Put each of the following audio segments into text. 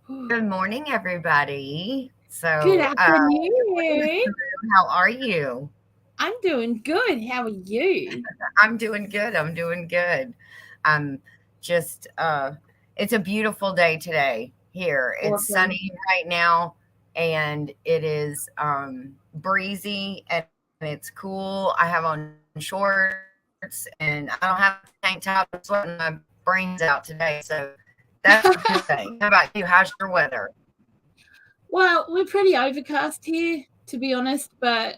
Good morning, everybody. Good Good morning, afternoon. Miss Blue. How are you? I'm doing good. How are you? I'm doing good. I'm doing good. I'm just, it's a beautiful day today here. It's Awesome. sunny right now and it is breezy and it's cool. I have on shorts and I don't have a tank top. I'm sweating my brains out today. So that's a good thing. How about you? How's your weather? Well, we're pretty overcast here, to be honest, but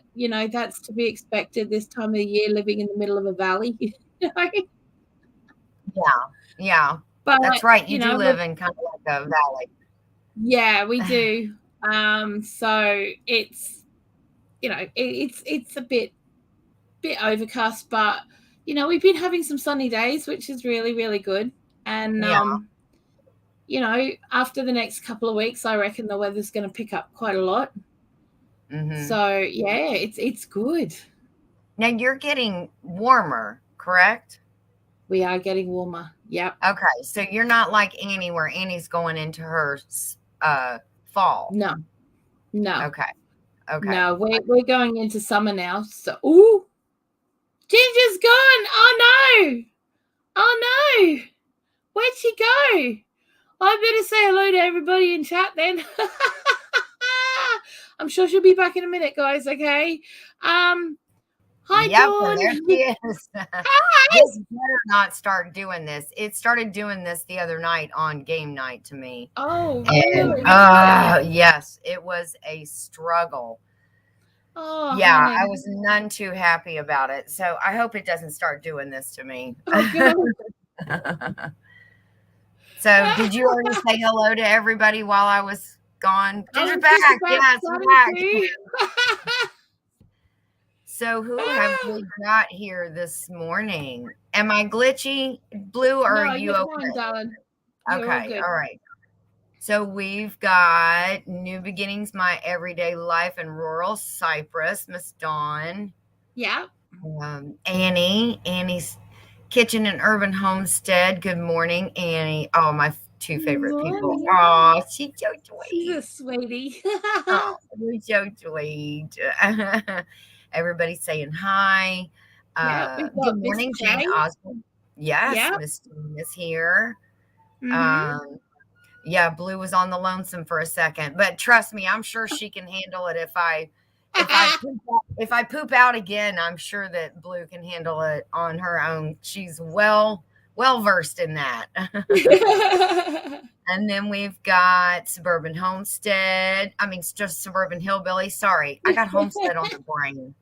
that's to be expected this time of the year living in the middle of a valley. you know? Yeah. Yeah. But, That's right. You do we're live in kind of like a valley. yeah, we do. So it's a bit overcast, but we've been having some sunny days, which is really, really good. And Yeah. after the next couple of weeks, I reckon the weather's going to pick up quite a lot. Mhm. So yeah, it's good. Now you're getting warmer, correct? We are getting warmer. Yep. Okay, so you're not like Annie where Annie's going into her fall. No, no, Okay. Okay. no. We're going into summer now. So ooh, Ginger's gone. Oh no! Oh no! Where'd she go? I better say hello to everybody in chat then. I'm sure she'll be back in a minute, guys. Okay. Um. Hi, Yep, and Dawn. there she is. Hi. This better not start doing this. It started doing this the other night on game night to me. Oh, And really? yes, it was a struggle. Oh, Yeah, honey. I was none too happy about it. So I hope it doesn't start doing this to me. Oh, good. So, did you already say hello to everybody while I was gone? I Ginger's was just back. about Yes, I'm starting back. to. So, who have we got here this morning? Am I glitchy, Blue, or are No, you you're fine, okay? darling. You're all Okay, good. all right. So, we've got New Beginnings, My Everyday Life in Rural Cyprus, Miss Dawn. Yeah. Annie's Kitchen and Urban Homestead. Good morning, Annie. Oh, my two favorite people. Morning. Oh, she's so She's a sweet. sweetie. Oh, you're so sweet. Everybody's saying hi. Yeah, we've got Good Miss morning, Jane J. Oswald. Yes, Yeah. Miss Jean is here. Mm-hmm. Um, yeah, Blue was on the lonesome for a second, but trust me, I'm sure she can handle it. If I poop out again, I'm sure that Blue can handle it on her own. She's well versed in that. And then we've got Suburban Homestead. I mean, it's just Suburban Hillbilly. Sorry, I got Homestead on the brain.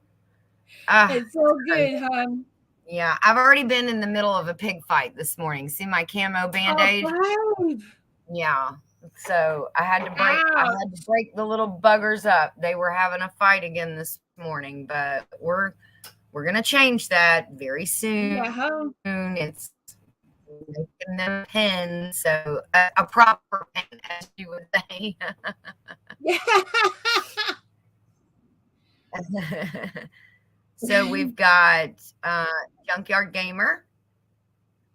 Ah, It's all crazy. good, hon. Yeah, I've already been in the middle of a pig fight this morning. See my camo Oh, band-aid? babe. Yeah. So I Ouch. had to break the little buggers up. They were having a fight again this morning, but we're gonna change that very soon. Yeah. It's making them pins, so a proper pin, as you would say. Yeah. So we've got Junkyard Gamer,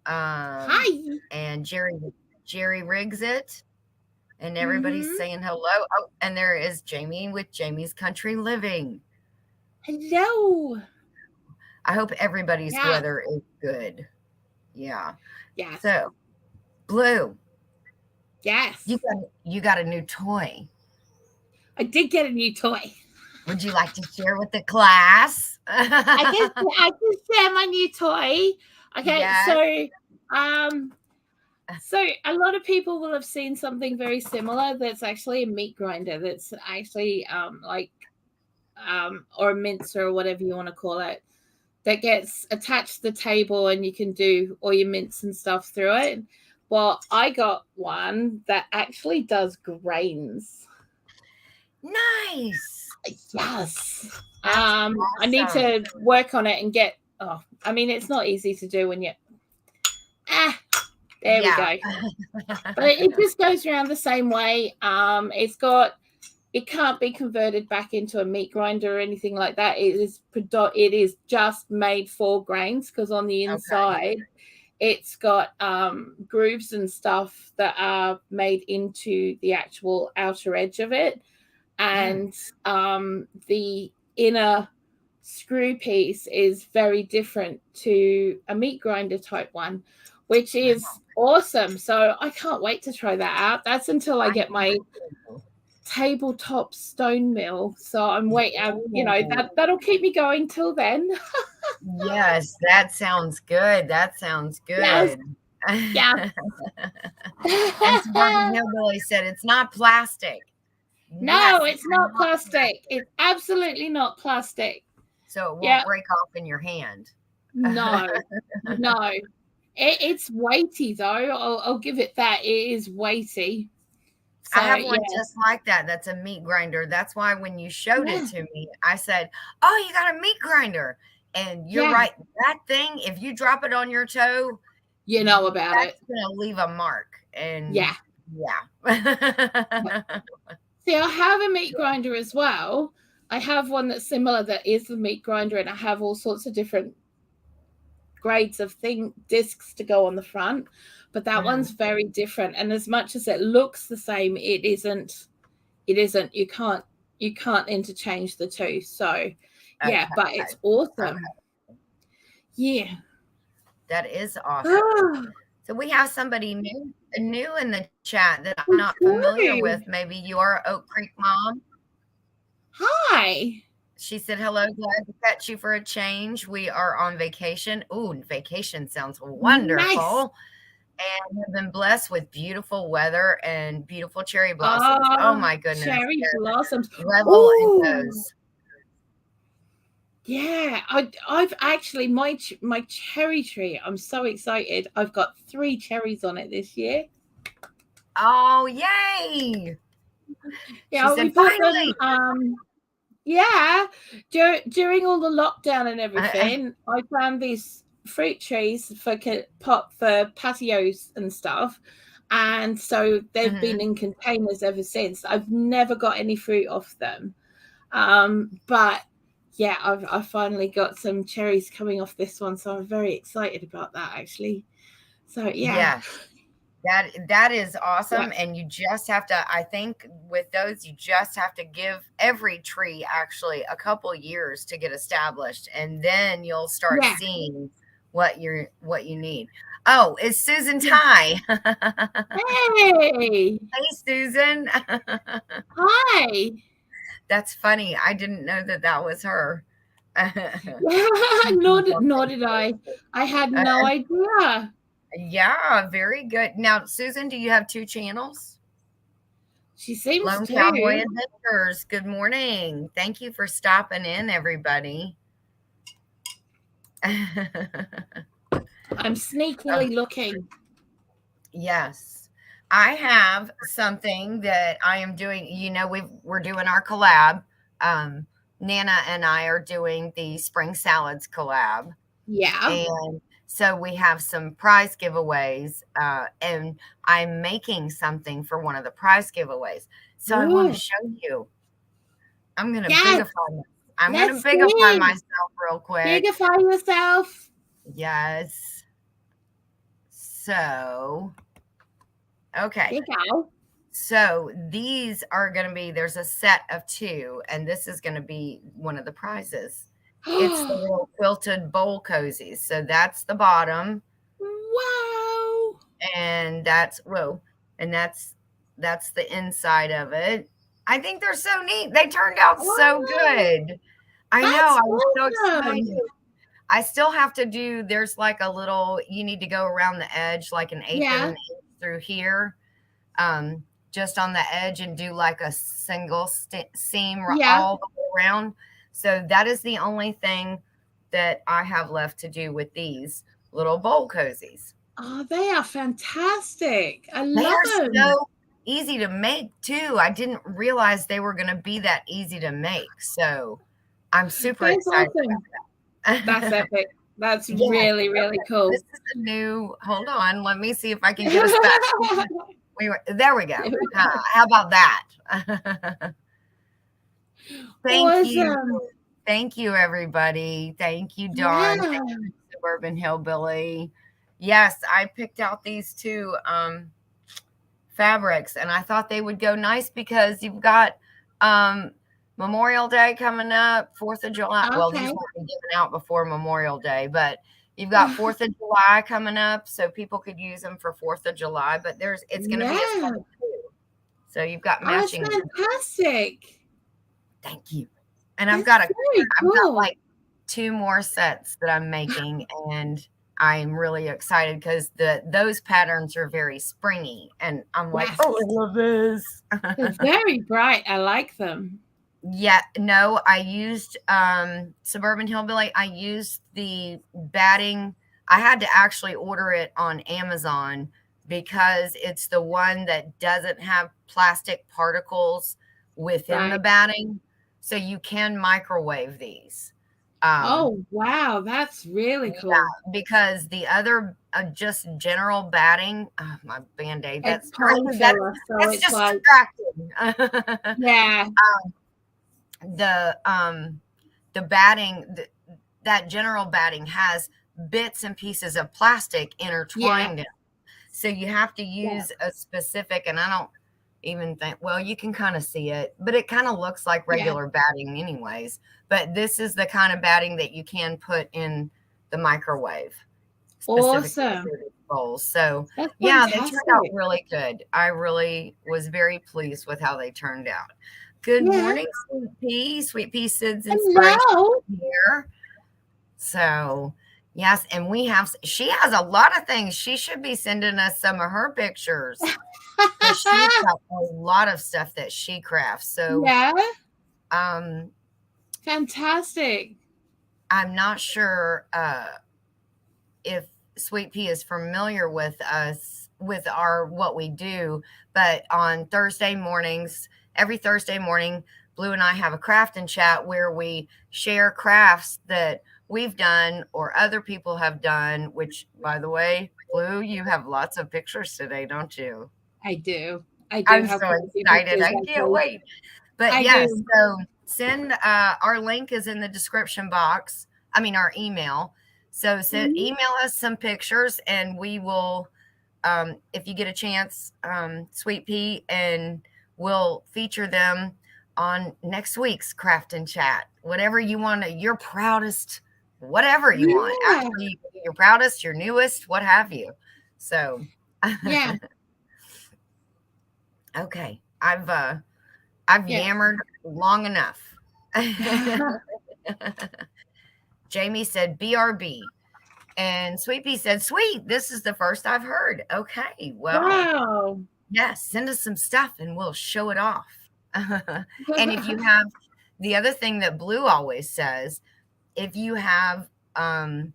Hi. and Jerry rigs it, and everybody's Mm-hmm. saying hello. Oh, and there is Jamie with Jamie's Country Living. Hello. I hope everybody's Yeah. weather is good. Yeah. Yes. So, Blue, you Yes. got you got a new toy. I did get a new toy. Would you like to share with the class? I can share my new toy. Okay, Yes. um so a lot of people will have seen something very similar that's actually a meat grinder that's actually or a mincer or whatever you want to call it that gets attached to the table and you can do all your mince and stuff through it. Well, I got one that actually does grains. Nice. Yes. That's I need awesome. to work on it and get. Oh, I mean, it's not easy to do when you. Ah, there we Yeah. go. But it just goes around the same way. It can't be converted back into a meat grinder or anything like that. It is just made for grains because on the Okay. inside it's got grooves and stuff that are made into the actual outer edge of it, and the inner screw piece is very different to a meat grinder type one, which is awesome. So I can't wait to try that out. That's until I get my tabletop stone mill. So I'm waiting, that'll keep me going till then. Yes, that sounds good. That sounds Yes. good. Yeah. And Suburban Hillbilly said it's not plastic. No, Yes, it's not plastic. It's absolutely not plastic. so it won't break off in your hand. No. It's weighty though. I'll give it that. It is weighty. So, I have one just like that. That's a meat grinder. That's why when you showed it to me, I said, "Oh, you got a meat grinder." And you're right. That thing, if you drop it on your toe, you know about it. That's going to leave a mark. And yeah. See, I have a meat grinder as well. I have one that's similar that is the meat grinder, and I have all sorts of different grades of discs to go on the front, but that one's very different. And as much as it looks the same, it isn't. You can't interchange the two. So but it's awesome. Yeah, that is awesome. So we have somebody new in the chat that I'm not familiar with. Maybe you're Oak Creek Mom. Hi. She said, "Hello, glad to catch you for a change. We are on vacation." Ooh, vacation sounds wonderful. Nice. And have been blessed with beautiful weather and beautiful cherry blossoms. Oh my goodness. Cherry blossoms. Revel in those. Yeah, I've actually my cherry tree. I'm so excited. I've got 3 cherries on it this year. Oh, yay. Yeah, we put them, during all the lockdown and everything, I found these fruit trees for patios and stuff, and so they've been in containers ever since. I've never got any fruit off them, but yeah, I've finally got some cherries coming off this one, so I'm very excited about that actually. So yeah. That is awesome. And you just have to, I think with those, you just have to give every tree actually a couple years to get established, and then you'll start seeing what you need. Oh, it's Susan Ty. Hey, Susan. Hi. That's funny. I didn't know that was her. Nor did I. I had no idea. Yeah, very good. Now, Susan, do you have 2 channels? She seems Lone to. Cowboy Adventures. Good morning. Thank you for stopping in, everybody. I'm sneakily looking. Yes. I have something that I am doing. We're doing our collab. Nana and I are doing the spring salads collab. Yeah. And so we have some prize giveaways, and I'm making something for one of the prize giveaways. So I want to show you. I'm going to bigify. I'm going to bigify myself real quick. Bigify yourself. Yes. So, okay. So these are going to be, there's a set of 2, and this is going to be one of the prizes. It's the little quilted bowl cozies. So that's the bottom. Wow. And that's the inside of it. I think they're so neat. They turned out so good. I know. I'm so excited. I still have to do, there's like a little, you need to go around the edge, like an 1/8 of an inch through here. Just on the edge, and do like a single seam all the way around. So that is the only thing that I have left to do with these little bowl cozies. Oh, they are fantastic. I love them. They are so easy to make too. I didn't realize they were going to be that easy to make. So I'm super excited about that. That's epic. That's really, really cool. This is a new, hold on. Let me see if I can get us back. There we go. How about that? Thank you. Thank you, everybody. Thank you, Dawn. Thank you, Suburban Hillbilly. Yes, I picked out these two fabrics, and I thought they would go nice because you've got Memorial Day coming up, 4th of July. Well, these Okay. won't be given out before Memorial Day, but you've got 4th of July coming up, so people could use them for 4th of July, but it's going to be a set Yeah. of two. So you've got Oh, it's matching. fantastic. Thank you. And That's very I've got cool. like 2 more sets that I'm making, and I'm really excited because those patterns are very springy, and I'm like, Yes. oh, I love this. They're very bright. I like them. Yeah, no, I used Suburban Hillbilly. I used the batting. I had to actually order it on Amazon because it's the one that doesn't have plastic particles within the Right. batting. So you can microwave these. Um, Oh, wow. That's really cool. yeah, because the other just general batting, my Band-Aid, It's that's crazy. polyfiller, so That's it's just like, distracting. yeah, The batting, that general batting has bits and pieces of plastic yeah, intertwined in. So you have to yeah, use a specific, and I don't even think, well, you can kind of see it, but it kind of looks like yeah. regular batting anyways. But this is the kind of batting that you can put in the microwave specifically Awesome. for these bowls. So That's yeah, they turned out fantastic. really good. I really was very pleased with how they turned out. Good Yeah. morning, Sweet Pea. Sweet Pea Sid's inspiration Hello. here. So yes, and she has a lot of things. She should be sending us some of her pictures because she's got a lot of stuff that she crafts. So Yeah. um Fantastic. I'm not sure if Sweet Pea is familiar with us with our what we do, but on Thursday mornings, every Thursday morning, Blue and I have a craft and chat where we share crafts that we've done or other people have done, which by the way, Blue, you have lots of pictures today, don't you? I do. I do I'm have so quite a few excited. pictures, I can't actually. wait. But I yes, do. so send our link is in the description box. I mean our email. So Mhm. email us some pictures and we will if you get a chance, Sweet Pea, and we'll feature them on next week's Craft and Chat. Whatever you want to, your proudest, whatever you want. Yeah. Actually, your proudest, your newest, what have you. So Yeah. okay. I've Yeah. yammered long enough. Jamie said BRB. And Sweet Pea said, sweet, this is the first I've heard. Okay, well, Wow. yes, send us some stuff and we'll show it off. And if you have the other thing that Blue always says, if you have a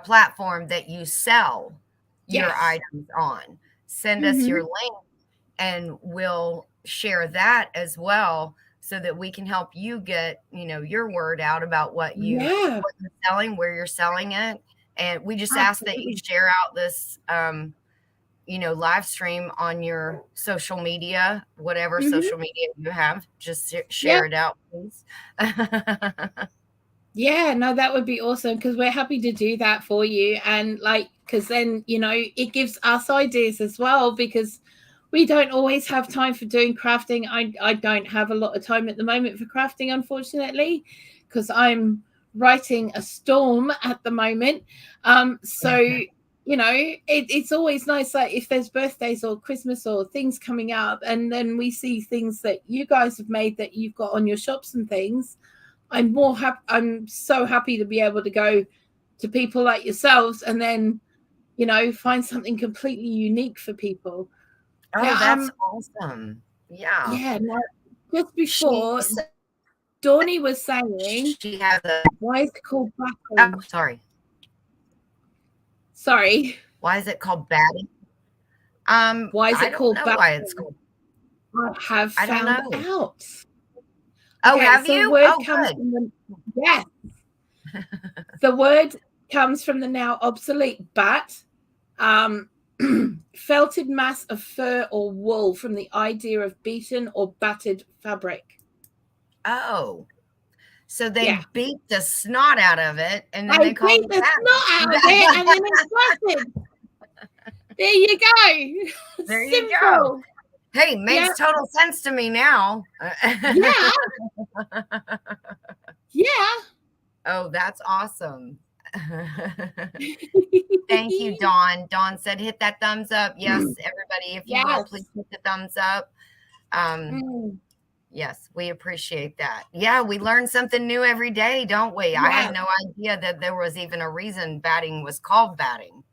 platform that you sell your Yes. items on, send us your Mhm. link and we'll share that as well so that we can help you get, your word out about what you're Yeah. selling, where you're selling it. And we just ask that you Absolutely. share out this live stream on your social media, whatever Mhm. social media you have, just share Yep. it out, please. Yeah, no, that would be awesome because we're happy to do that for you. And like, because then, it gives us ideas as well because we don't always have time for doing crafting. I don't have a lot of time at the moment for crafting, unfortunately, because I'm writing a storm at the moment. So, it's always nice like if there's birthdays or Christmas or things coming up, and then we see things that you guys have made that you've got on your shops and things. I'm so happy to be able to go to people like yourselves and then, find something completely unique for people. Oh, Yeah, that's awesome. Yeah. yeah, no, just She before said Dawny was saying, she has a, why is it called oh, batting? sorry. Sorry, Why is it called batting? why is I it don't called know why it's batting? called. I have I don't found know. out. Oh, Okay, have so you? word Oh, comes good. from yes, the word comes from the now obsolete bat, um, felted mass of fur or wool from the idea of beaten or battered fabric. Oh, So they beat the snot out of it, and then they called beat the snot out of it, and then it's busted. There you go. There you Simple. go. Hey, makes total sense to me now. Yeah. Yeah. Oh, that's awesome. Thank you, Dawn. Dawn said, hit that thumbs up. Yes, everybody, if you will, please hit the thumbs up. Yes, we appreciate that. Yeah, we learn something new every day, don't we? I had no idea that there was even a reason batting was called batting.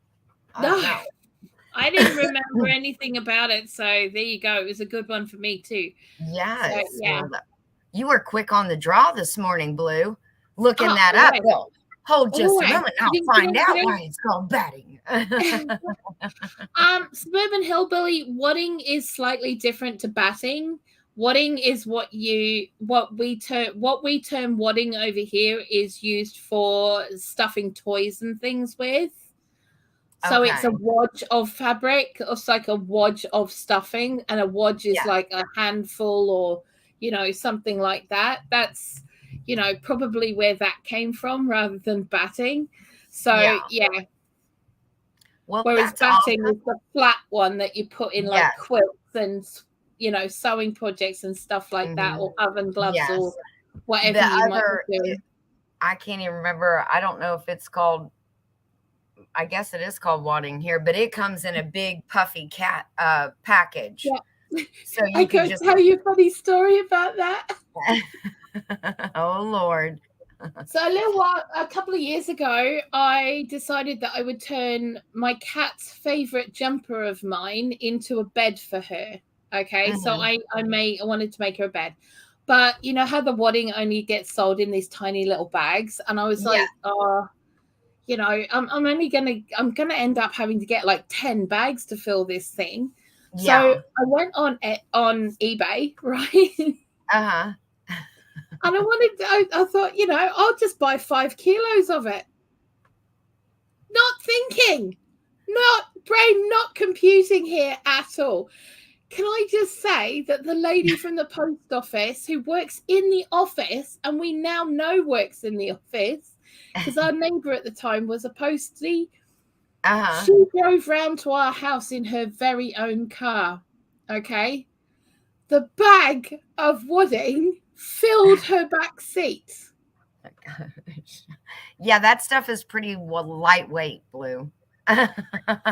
No, I didn't remember anything about it. So there you go. It was a good one for me too. Yes. So, yeah. Well, you were quick on the draw this morning, Blue. Looking that up. Well, hold just a moment. I'll find out why it's called batting. Suburban Hillbilly, wadding is slightly different to batting. Wadding is what we term wadding over here is used for stuffing toys and things with. So it's a wodge of fabric, it's like a wodge of stuffing, and a wodge is like a handful or, something like that. That's, probably where that came from rather than batting. So, Well, whereas batting is the flat one that you put in like quilts and, sewing projects and stuff like that, or oven gloves or whatever you might be doing. I can't even remember. I don't know if it's called, I guess it is called wadding here, but it comes in a big puffy package. Yeah. So I can tell you a funny story about that. Oh, Lord. So a couple of years ago, I decided that I would turn my cat's favorite jumper of mine into a bed for her. Okay. So I wanted to make her a bed, but you know how the wadding only gets sold in these tiny little bags. And I was like, I'm going to end up having to get like 10 bags to fill this thing. So I went on eBay, right? And I thought, I'll just buy 5 kilos of it. Not thinking, not computing here at all. Can I just say that the lady from the post office who works in the office, and we now know works in the office, because our neighbor at the time was a postie, she drove round to our house in her very own car. Okay. The bag of wadding filled her back seat. Yeah, that stuff is pretty lightweight, Blue. 5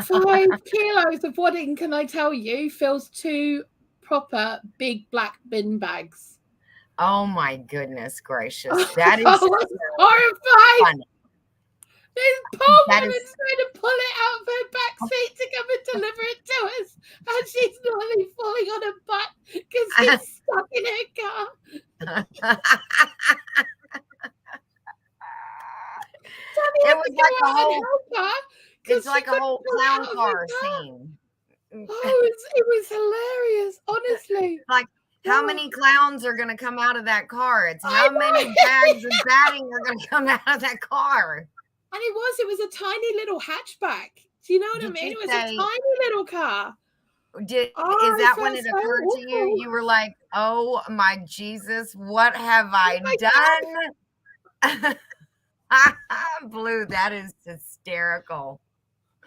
kilos of wadding, can I tell you, fills 2 proper big black bin bags. Oh my goodness gracious. That is horrifying. Funny. This poor woman's trying to pull it out of her back seat to come and deliver it to us, and she's nearly falling on her butt because she's stuck in her car. It's like a whole clown car scene. Oh, it was hilarious, honestly. Like, how many clowns are going to come out of that car? It's how many bags of batting are going to come out of that car. And it was a tiny little hatchback. Do you know what I mean? It was a tiny little car. Is that when it occurred to you? You were like, oh my Jesus, what have I done? Blue, that is hysterical.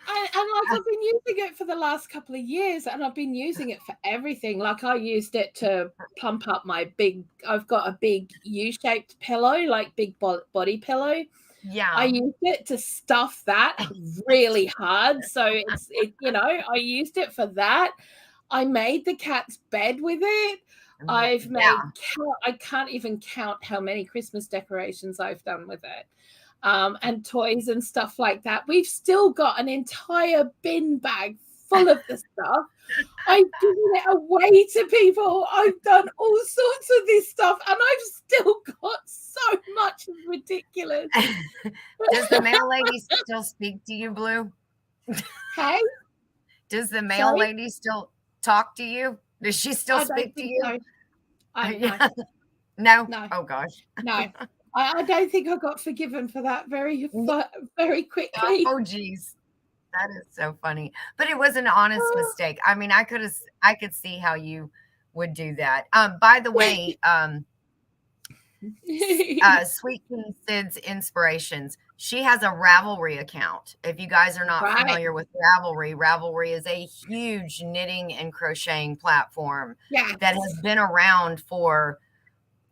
And like I've been using it for the last couple of years, and I've been using it for everything. Like I used it to plump up I've got a big U-shaped pillow, like big body pillow. Yeah. I used it to stuff that really hard. So I used it for that. I made the cat's bed with it. I've made, I can't even count how many Christmas decorations I've done with it. And toys and stuff like that. We've still got an entire bin bag full of the stuff. I've given it away to people. I've done all sorts of this stuff, and I've still got so much. It's ridiculous. Does the mail lady still speak to you, Blue? Hey? Does the mail lady still talk to you? Does she still speak to you? No. No? Oh, gosh. No. I don't think I got forgiven for that very quickly. Oh, geez. That is so funny. But it was an honest mistake. I mean, I could see how you would do that. By the way, Sweet Pea Sid's Inspirations. She has a Ravelry account. If you guys are not Right. familiar with Ravelry, Ravelry is a huge knitting and crocheting platform Yes. that has been around for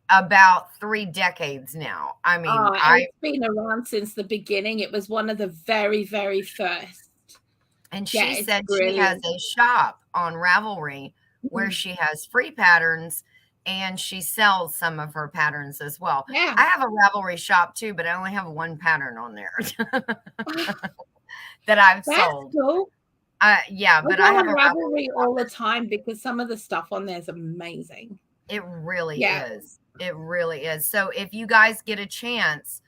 about 3 decades now. I mean, It's been around since the beginning. It was one of the very, very first. and Yeah, she it's said she has brilliant. a shop on Ravelry where she has free patterns and she sells some of her patterns as well. Yeah. I have a Ravelry shop too, but I only have one pattern on there that I've That's sold. cool. Yeah, I but go I have on a Ravelry all the time because some of the stuff on there is amazing. It really Yeah. is. It really is. So if you guys get a chance,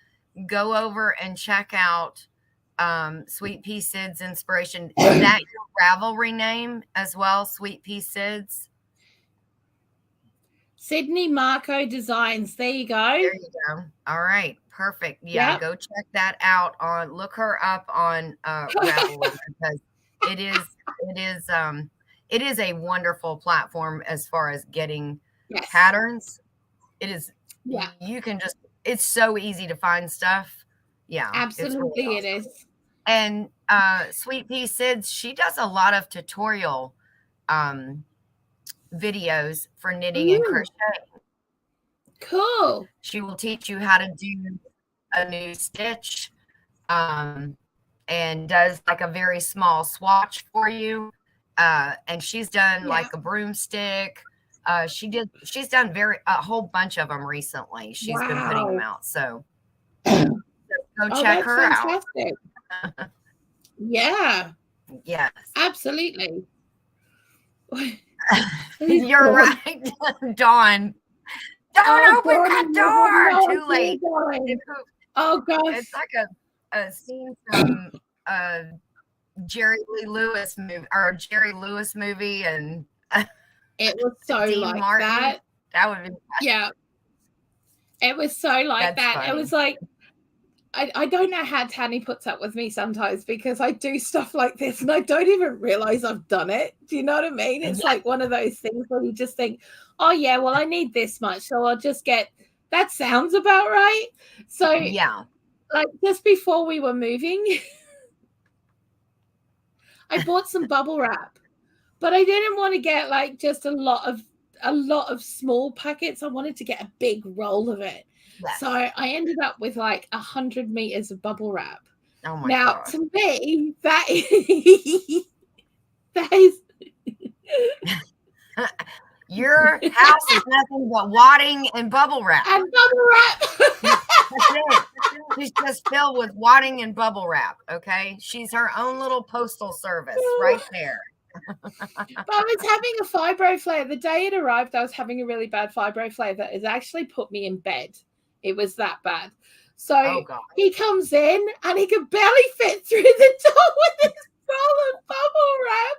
go over and check out Sweet Pea Sid's Inspiration. Is that your Ravelry name as well, Sweet Pea Sid's? Sydney Marco Designs. There you go. There you go. All right, perfect. Yeah, Yep. go check that out on. Look her up on Ravelry because it is a wonderful platform as far as getting Yes. patterns. It is. Yeah. You can just. It's so easy to find stuff. Yeah, Absolutely, really it is. And Sweet Pea Sids, she does a lot of tutorial videos for knitting and crocheting. Cool. She will teach you how to do a new stitch and does like a very small swatch for you. And she's done like a broomstick. She's done a whole bunch of them recently. She's been putting them out. So go check her out. Yeah. Yes. Absolutely. You're right, Dawn. Don't open that door. Too late. Oh gosh. It's like a scene from Jerry Lee Lewis movie or Jerry Lewis movie, and it was so Dean like Martin. That would be yeah. It was so like That's that. funny. It was like I don't know how Tanny puts up with me sometimes because I do stuff like this and I don't even realize I've done it. Do you know what I mean? It's like one of those things where you just think, oh yeah, well, I need this much. So I'll just get, that sounds about right. So yeah, like just before we were moving, I bought some bubble wrap, but I didn't want to get like just a lot of small packets. I wanted to get a big roll of it. yes. So I ended up with like 100 meters of bubble wrap. Oh my now, gosh. to me, that is your house is nothing but wadding and bubble wrap. And bubble wrap. She's just filled with wadding and bubble wrap. Okay, she's her own little postal service right there. But I was having a fibro flare. The day it arrived, I was having a really bad fibro flare that has actually put me in bed. It was that bad. So he comes in and he could barely fit through the door with this roll of bubble wrap.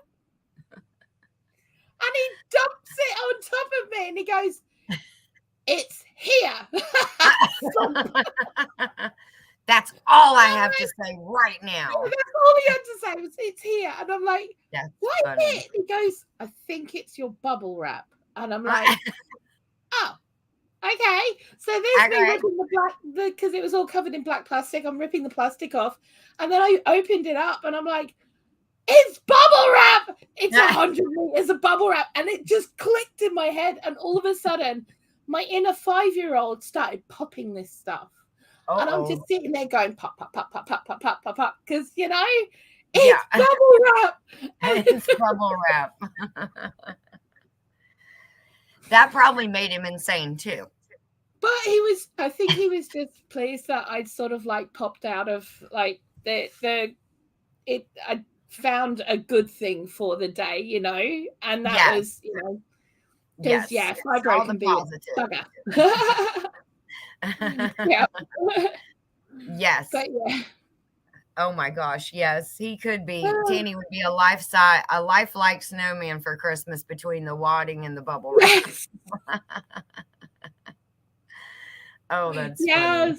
And he dumps it on top of me and he goes, "It's here." That's all I have to say right now. Yeah, that's all he had to say was, "It's here." And I'm like, what is it? He goes, "I think it's your bubble wrap." And I'm like, oh, okay. So there's me ripping the black, because it was all covered in black plastic. I'm ripping the plastic off. And then I opened it up and I'm like, it's bubble wrap. It's 100 meters of bubble wrap. And it just clicked in my head. And all of a sudden, my inner 5-year-old started popping this stuff. And I'm just sitting there going pop, pop, pop, pop, pop, pop, pop, pop, pop. Because, you know, it's bubble wrap. It's bubble wrap. That probably made him insane too. But I think he was just pleased that I'd sort of like popped out of like I found a good thing for the day, you know, and that was, you know, because fibro can be a bugger. Yeah. Yes. But yeah. Oh my gosh, yes, he could be. Tanny would be a lifelike snowman for Christmas between the wadding and the bubble wrap. Oh, that's funny.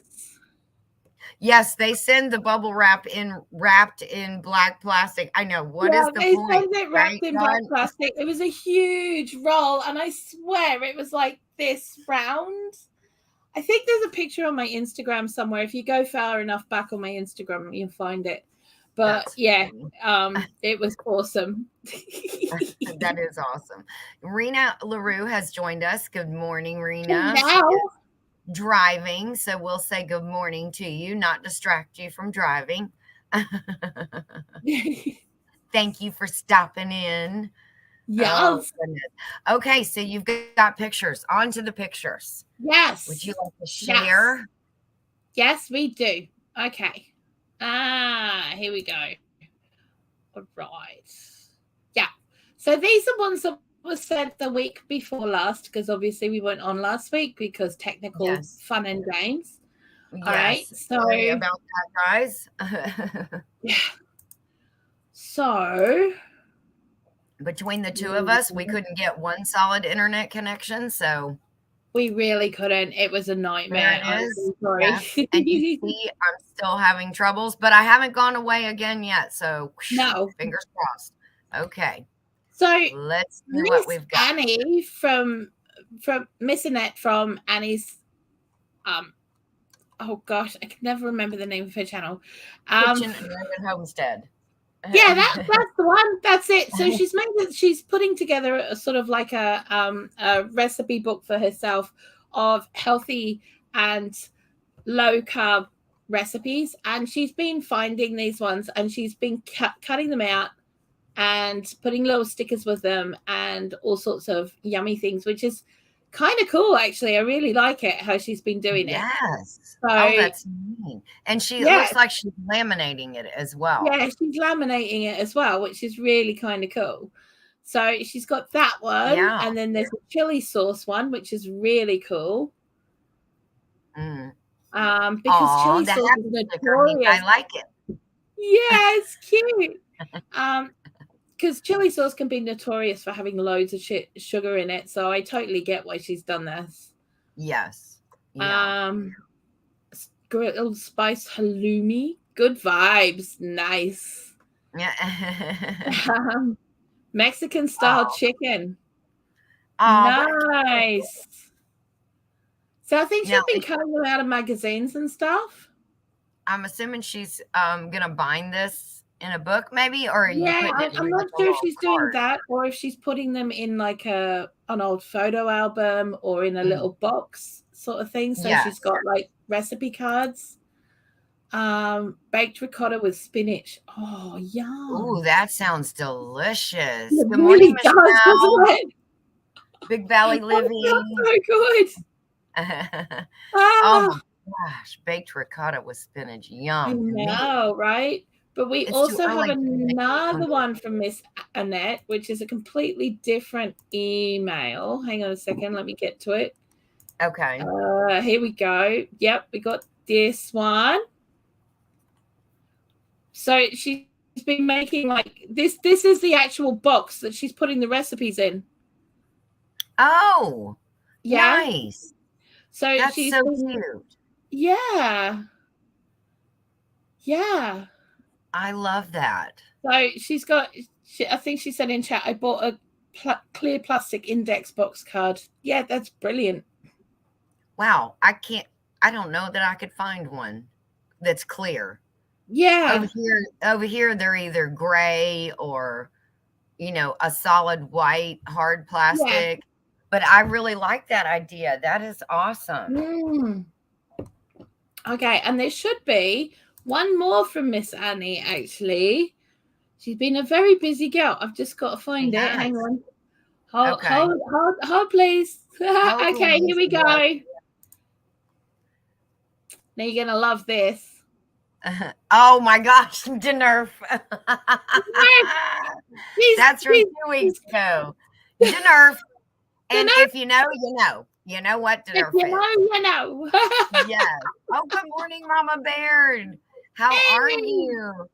Yes, they send the bubble wrap wrapped in black plastic. I know. What is the point? They send it wrapped in black plastic. It was a huge roll, and I swear it was like this round. I think there's a picture on my Instagram somewhere. If you go far enough back on my Instagram, you'll find it. But That's yeah, funny. it was awesome. That is awesome. Rena LaRue has joined us. Good morning, Rena. She Now, is driving, so we'll say good morning to you, not distract you from driving. Thank you for stopping in. Oh, yes, goodness. Okay, so you've got pictures. On to the pictures. yes, Would you like to yes, share? yes, we do. Okay. Here we go. All right. Yeah. So these are ones that were sent the week before last, because obviously we weren't on last week because technical Yes. fun and games. Yes. All right. So Sorry about that, guys. yeah. So Between the two of us, we couldn't get one solid internet connection, so we really couldn't. It was a nightmare. there it I'm is. so sorry. Yes. And you see, I'm still having troubles, but I haven't gone away again yet. So No. fingers crossed. Okay. So Let's see Miss what we've got. Annie from Miss Annette from Annie's oh gosh, I can never remember the name of her channel. Kitchen and Homestead. Yeah, that's the one. That's it. So she's putting together a sort of like a recipe book for herself of healthy and low carb recipes, and she's been finding these ones, and she's been cutting them out and putting little stickers with them and all sorts of yummy things, which is kind of cool, actually. I really like it how she's been doing it. Yes. So, oh, that's neat. And it looks like she's laminating it as well. Yeah, she's laminating it as well, which is really kind of cool. So she's got that one, and then there's a chili sauce one, which is really cool. Because chili sauce is notorious. I like it. Yeah, it's cute. Because chili sauce can be notorious for having loads of sugar in it, so I totally get why she's done this. Yes. Yeah. Grilled spice halloumi, good vibes, nice. Yeah. Mexican style chicken, nice. So I think she's been cutting them out of magazines and stuff. I'm assuming she's gonna bind this in a book, maybe, or I'm not sure if she's doing that or if she's putting them in like an old photo album or in a little box sort of thing. So she's got like recipe cards. Baked ricotta with spinach. Oh, yum. Ooh, that sounds delicious. It Good morning, really Michelle. Big Valley Living. So good. Oh my gosh, baked ricotta with spinach. Yum. I know, right? But we also have another one from Miss Annette, which is a completely different email. Hang on a second. Let me get to it. Okay. Here we go. Yep, we got this one. So she's been making like this. This is the actual box that she's putting the recipes in. Oh, yeah. Nice. So that's so cute. Yeah. Yeah. I love that. So she's got, I think she said in chat, I bought a clear plastic index box card. Yeah, that's brilliant. Wow. I don't know that I could find one that's clear. Yeah. Over here, they're either gray or, a solid white, hard plastic. Yeah. But I really like that idea. That is awesome. Okay. And there should be one more from Miss Annie, actually. She's been a very busy girl. I've just got to find it. Hang on. Hold, please. Okay, here we go. Now you're going to love this. Oh my gosh, Denurf. That's from 2 weeks ago. Denurf. And if you know, you know. You know what Denurf is. You know. Yes. Oh, good morning, Mama Baird. How are you,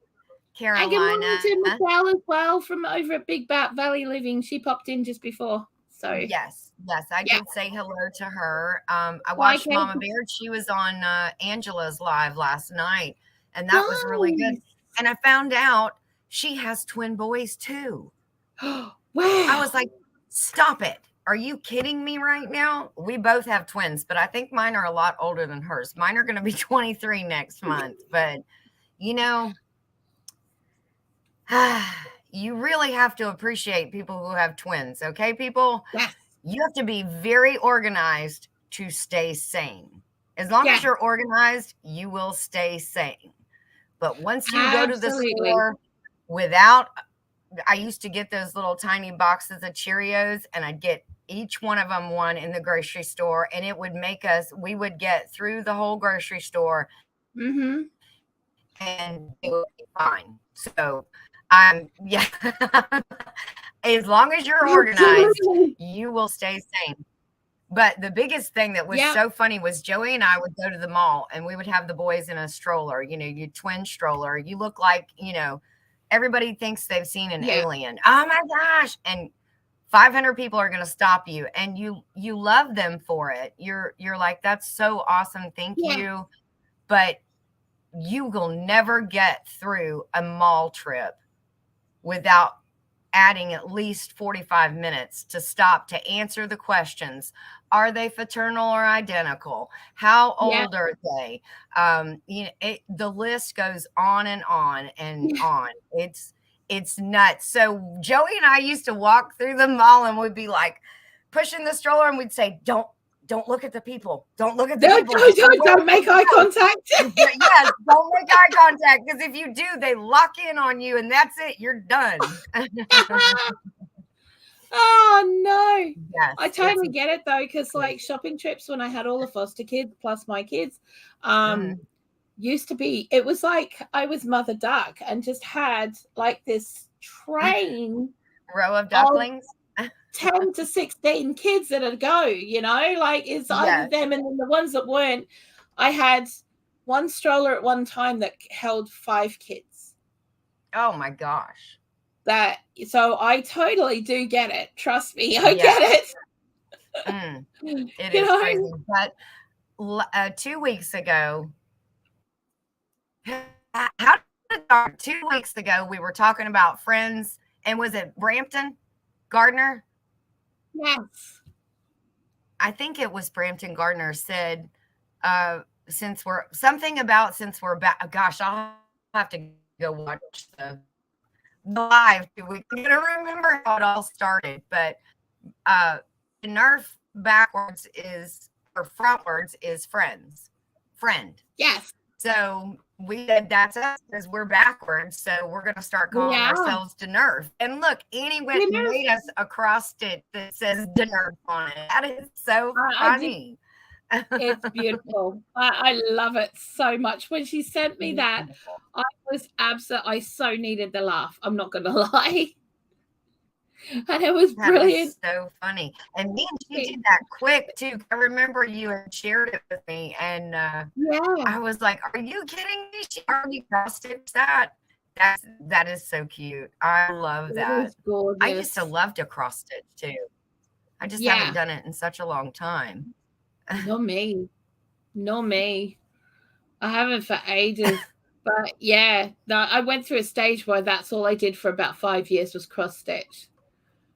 Carolina? And good morning to Michelle as well from over at Big Valley Living. She popped in just before. So yes, I did say hello to her. I watched Mama Baird. She was on Angela's live last night. And that was really good. And I found out she has twin boys too. Wow. I was like, stop it. are you kidding me right now? We both have twins, but I think mine are a lot older than hers. Mine are going to be 23 next month. But, you know, you really have to appreciate people who have twins. Okay, people? Yes. You have to be very organized to stay sane. As long as you're organized, you will stay sane. But once you go to the store without, I used to get those little tiny boxes of Cheerios, and I'd get each one of them one in the grocery store, and it would make us, we would get through the whole grocery store and it would be fine. So yeah, as long as you're organized, you will stay sane. But the biggest thing that was so funny was Joey and I would go to the mall, and we would have the boys in a stroller, you know, your twin stroller. You look like, you know, everybody thinks they've seen an alien. Oh my gosh. And 500 people are going to stop you, and you love them for it. You're like, that's so awesome. Thank you. But you will never get through a mall trip without adding at least 45 minutes to stop to answer the questions. Are they fraternal or identical? How old are they? You know, the list goes on and on and on. It's nuts. So Joey and I used to walk through the mall, and we'd be like pushing the stroller, and we'd say, don't look at the people. Don't look at the people. Don't make eye contact. Yes, don't make eye contact, because if you do, they lock in on you, and that's it. You're done. Oh no. Yes, I totally get it though, because like shopping trips when I had all the foster kids plus my kids, used to be, it was like I was Mother Duck and just had like this train row of ducklings. 10 to 16 kids that would go, you know, like it's either them, and then the ones that weren't, I had one stroller at one time that held 5 kids. Oh my gosh. So I totally do get it. Trust me, I get it. It is crazy. But 2 weeks ago, 2 weeks ago, we were talking about Friends, and was it Brampton Gardner? Yes. I think it was Brampton Gardner said, since we're back, gosh, I'll have to go watch the live 2 weeks. I'm gonna remember how it all started, but the Nerf backwards is, or frontwards is friend. Yes. So we said that's us, because we're backwards. So we're going to start calling ourselves Nerf. And look, Annie made us a cross stitch that says Nerf on it. That is so funny. It's beautiful. I love it so much. When she sent me that, I so needed the laugh. I'm not going to lie. And it was brilliant. So funny. And me and she did that quick too. I remember you had shared it with me, and I was like, are you kidding me? She already cross-stitched that. That is so cute. I love that. I used to love to cross stitch too. I just haven't done it in such a long time. Not me. I haven't for ages. But I went through a stage where that's all I did for about 5 years was cross stitch.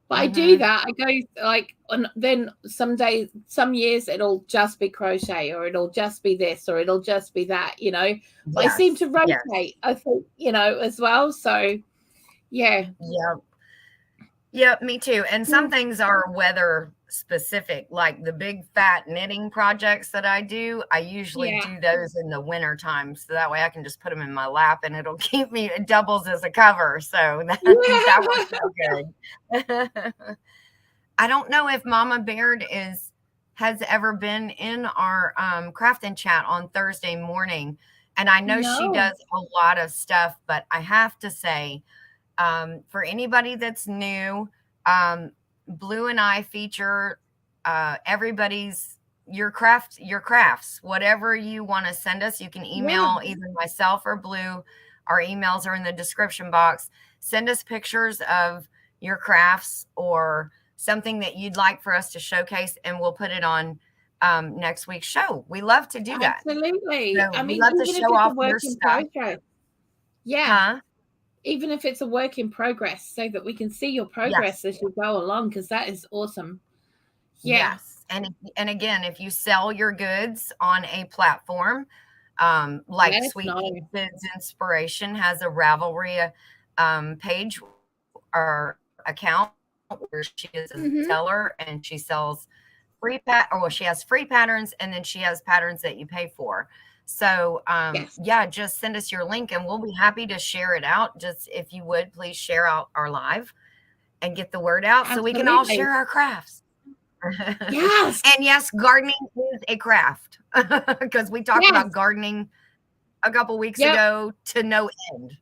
But I do that. I go like, and then some years it'll just be crochet, or it'll just be this, or it'll just be that, you know. But I seem to rotate, I think, you know, as well. So, Yep, me too. And some things are weather specific, like the big fat knitting projects that I do. I usually do those in the winter time, so that way I can just put them in my lap, and it'll keep me, it doubles as a cover. So that works so good. I don't know if Mama Baird has ever been in our craft and chat on Thursday morning, and I know she does a lot of stuff, but I have to say, for anybody that's new, Bloo and I feature everybody's your crafts, whatever you want to send us. You can email either myself or Bloo. Our emails are in the description box. Send us pictures of your crafts or something that you'd like for us to showcase, and we'll put it on next week's show. We love to do that. Absolutely. So I mean, we love to show off your stuff. Even if it's a work in progress, so that we can see your progress as you go along, because that is awesome. Yes. And again, if you sell your goods on a platform, like Let us Sweet know. Pea Kids Inspiration has a Ravelry page or account where she is a Mhm. seller and she sells she has free patterns, and then she has patterns that you pay for. So Yes. yeah, just send us your link and we'll be happy to share it out. Just if you would please share out our live and get the word out so we can all Absolutely. share our crafts. Yes. And yes, gardening is a craft because we talked Yes. about gardening a couple weeks Yep. ago to no end.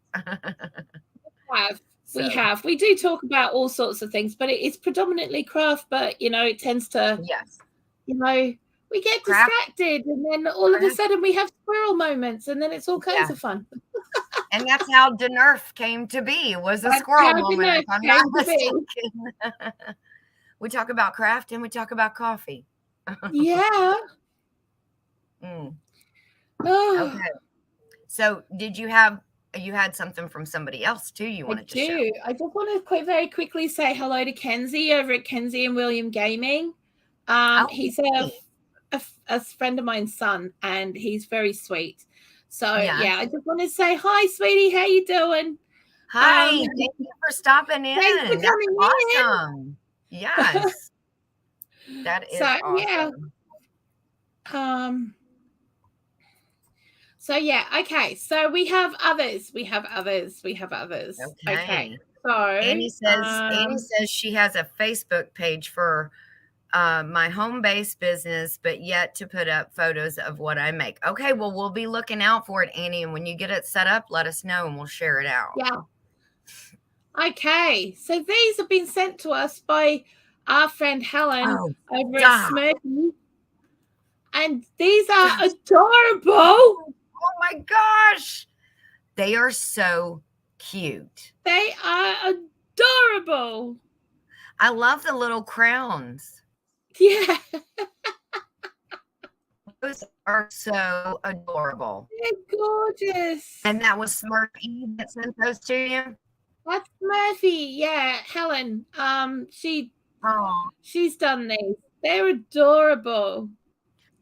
We have. We do talk about all sorts of things, but it's predominantly craft, but you know, it tends to, Yes. you know, we get Craft. distracted and then all of a sudden we have squirrel moments and then it's all kinds of fun. And that's how DeNerf came to be, was a That's squirrel how moment, DeNerf if I'm came not to mistaken. We talk about craft and we talk about coffee. Yeah. Okay. So you had something from somebody else too you wanted to share? I just want to very quickly say hello to Kenzie over at Kenzie and William Gaming. He's a friend of mine's son and he's very sweet. So yeah, I just want to say hi, sweetie. How you doing? Hi, thank you for stopping in. Thanks for coming awesome. Yes. That is awesome. Yeah. So yeah, okay. So we have others. Okay. So Annie says she has a Facebook page for my home-based business, but yet to put up photos of what I make. Okay, well, we'll be looking out for it, Annie. And when you get it set up, let us know and we'll share it out. Yeah. Okay. So these have been sent to us by our friend Helen over at Smirky. And these are adorable. Oh my gosh. They are so cute. They are adorable. I love the little crowns. Yeah. Those are so adorable. They're gorgeous. And that was Smurfy that sent those to you? That's Murphy. Yeah, Helen. She's done these. They're adorable.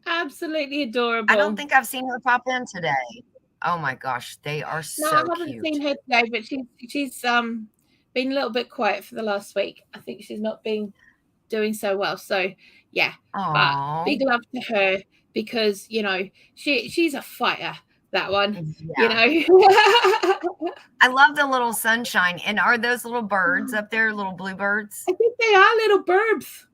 Absolutely adorable. I don't think I've seen her pop in today. Oh my gosh, they are so cute. No, I haven't seen her today, but she's been a little bit quiet for the last week. I think she's not been doing so well. So yeah. But big love to her because you know she's a fighter, that one. Yeah. You know. I love the little sunshine. And are those little birds up there, little bluebirds? I think they are little burbs.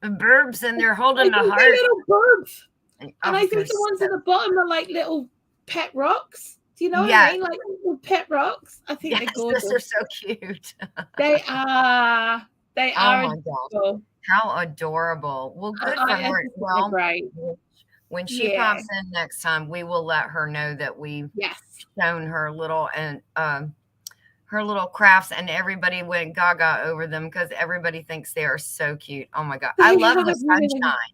Burbs, and they're holding a heart. They're little burbs. And I think the ones at the bottom are like little pet rocks. Do you know what I mean? Like little pet rocks. I think they're gorgeous. Those are so cute. They are. They are. Oh my gosh. How adorable. Well, good for her. Well, great. When she pops in next time, we will let her know that we've shown her little her little crafts, and everybody went gaga over them because everybody thinks they are so cute. Oh my God. I love the sunshine.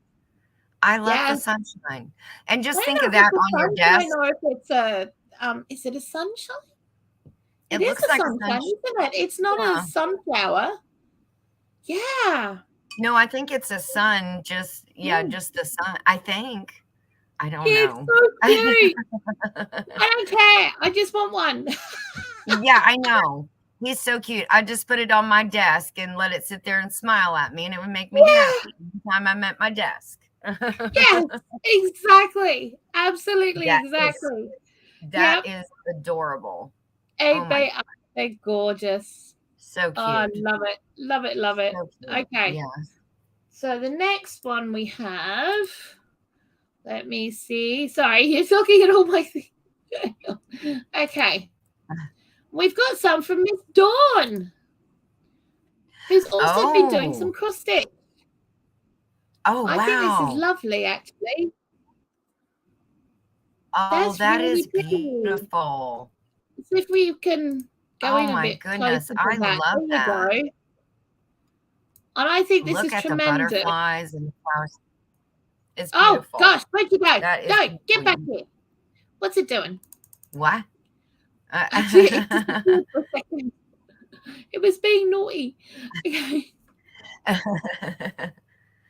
I love the sunshine. And just think of that on your desk. I don't know if it's is it a sunshine? It looks like a sunshine, isn't it? It's not a sunflower. Yeah. No, I think it's a sun. Just the sun. I think. I don't know. It's so cute. I don't care. I just want one. Yeah, I know. He's so cute. I just put it on my desk and let it sit there and smile at me, and it would make me happy every time I'm at my desk. Yes, exactly. Absolutely, exactly. That is adorable. They're gorgeous. So cute. Oh, I love it. Love it. Love it. So okay. Yes. So the next one we have, let me see. Sorry, you're looking at all my things. Okay. We've got some from Miss Dawn, who's also been doing some cross stitch. Oh, wow. I think this is lovely, actually. Oh, that really is beautiful. See if we can go in a bit closer to I that. love that. There you go. And I think this is tremendous. Look at the butterflies and the flowers. It's beautiful. Oh, gosh. Where'd you go? Go. Get back here. What's it doing? What? It was being naughty. Okay.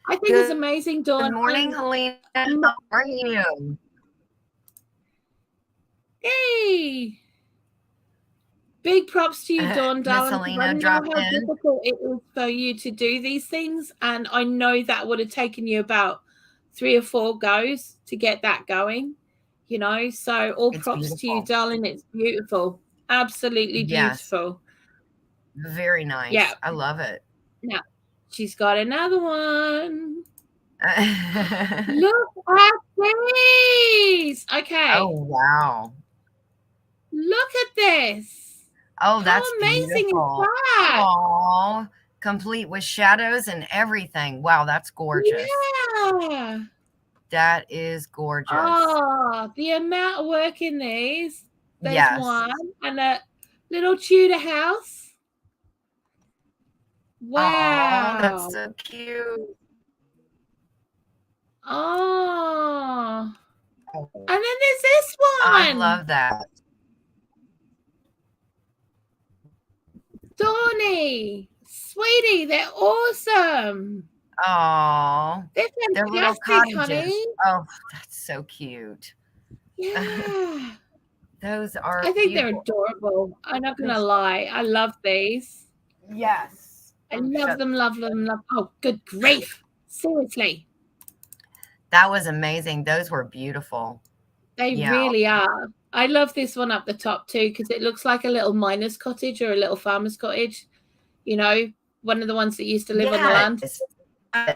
I think it's amazing, Dawn. Good morning, Helena. How are you? Hey. Big props to you, Dawn, Miss darling. Helena I know dropped how in. difficult it is for you to do these things, and I know that would have taken you about 3 or 4 goes to get that going. So all props to you, darling. It's beautiful, absolutely beautiful. Very nice. Yeah, I love it. now she's got another one. Look at these. Okay. Oh, wow. Look at this. Oh, that's How amazing beautiful. is that? Aww. Complete with shadows and everything. Wow, that's gorgeous. Yeah. That is gorgeous. Oh, the amount of work in these. There's one. And a little Tudor house. Wow. Oh, that's so cute. Oh. And then there's this one. I love that. Dawny, sweetie, they're awesome. Oh, They're little fantastic, cottages. honey. Oh, that's so cute. Yeah. Those are I think they're adorable. I'm not going to lie. I love these. Yes. I love them, love them, love. Oh, good grief. Seriously. That was amazing. Those were beautiful. They really are. I love this one up the top too, because it looks like a little miner's cottage or a little farmer's cottage. One of the ones that used to live on the land.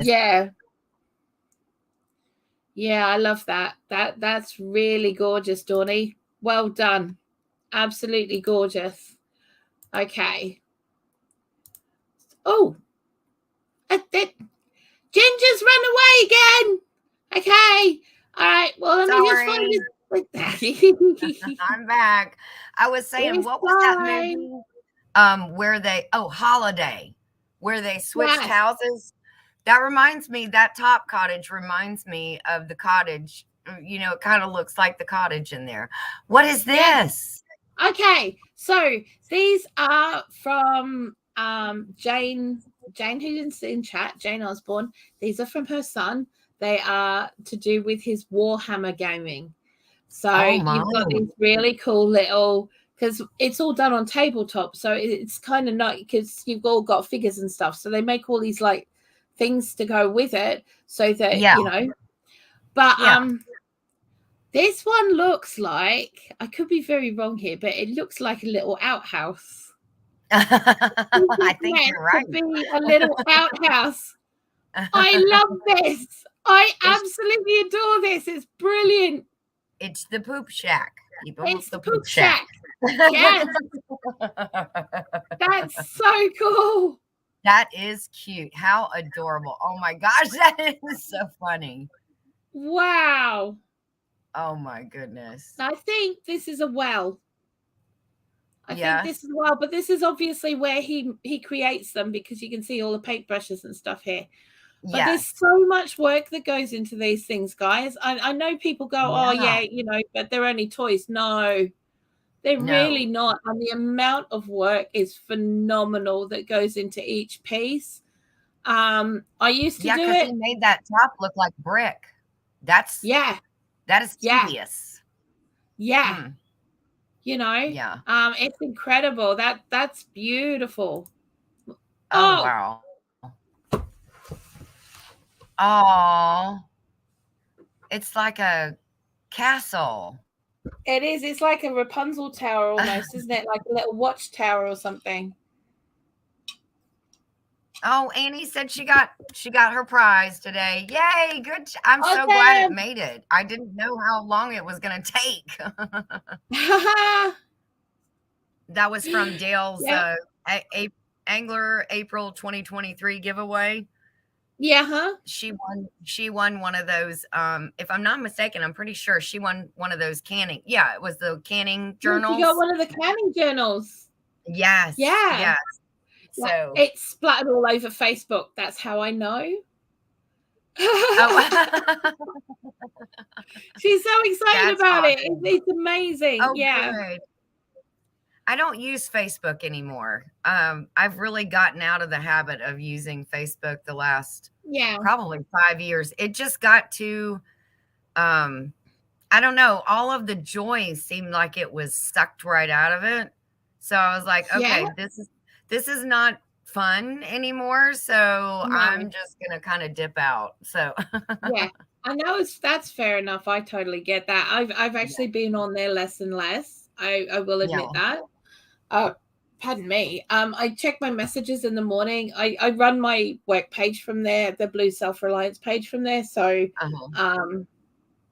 Yeah. Yeah, I love that. That's really gorgeous, Dawny. Well done. Absolutely gorgeous. Okay. Oh. Ginger's run away again. Okay. All right. Well, let me just find this. I'm back. I was saying, what was that movie? Where they Holiday, where they switched houses. That reminds me, that top cottage reminds me of the cottage. It kind of looks like the cottage in there. What is this? Okay, so these are from Jane who's in chat, Jane Osborne. These are from her son. They are to do with his Warhammer gaming. So you've got these really cool little, because it's all done on tabletop. So it's kind of not, because you've all got figures and stuff. So they make all these like things to go with it so that, but this one looks like, I could be very wrong here, but it looks like a little outhouse. I think you're right. To be a little outhouse. I love this. I absolutely adore this. It's brilliant. It's the poop shack. It's the poop shack. Yes. That's so cool. That is cute. How adorable. Oh my gosh, that is so funny. Wow. Oh my goodness. I think this is a well. I think this is a well, but this is obviously where he creates them, because you can see all the paintbrushes and stuff here. But there's so much work that goes into these things, guys. I know people go, oh yeah, but they're only toys. No, they're really not. And the amount of work is phenomenal that goes into each piece. I used to do it. He made that top look like brick. That is tedious. Yeah. It's incredible. That's beautiful. Oh wow. Oh, it's like a castle. It is. It's like a Rapunzel tower almost, isn't it? Like a little watchtower or something. Oh, Annie said she got her prize today. Yay! Good. I'm so glad it made it. I didn't know how long it was going to take. That was from Dale's Angler April 2023 giveaway. Yeah, She won one of those. If I'm not mistaken, I'm pretty sure she won one of those canning. Yeah, it was the canning journals. She got one of the canning journals. Yes. Yeah. Yes. So it's splattered all over Facebook. That's how I know. She's so excited about it. It's amazing. Oh, good. I don't use Facebook anymore. I've really gotten out of the habit of using Facebook the last Yeah. probably 5 years. It just got to, I don't know, all of the joy seemed like it was sucked right out of it. So I was like, Yeah. okay, this is not fun anymore. So No. I'm just gonna kind of dip out. So Yeah. I know that's fair enough. I totally get that. I've yeah, actually been on there less and less. I will admit yeah, that. Oh, pardon me. I check my messages in the morning. I run my work page from there, the Blue Self-Reliance page from there. So uh-huh,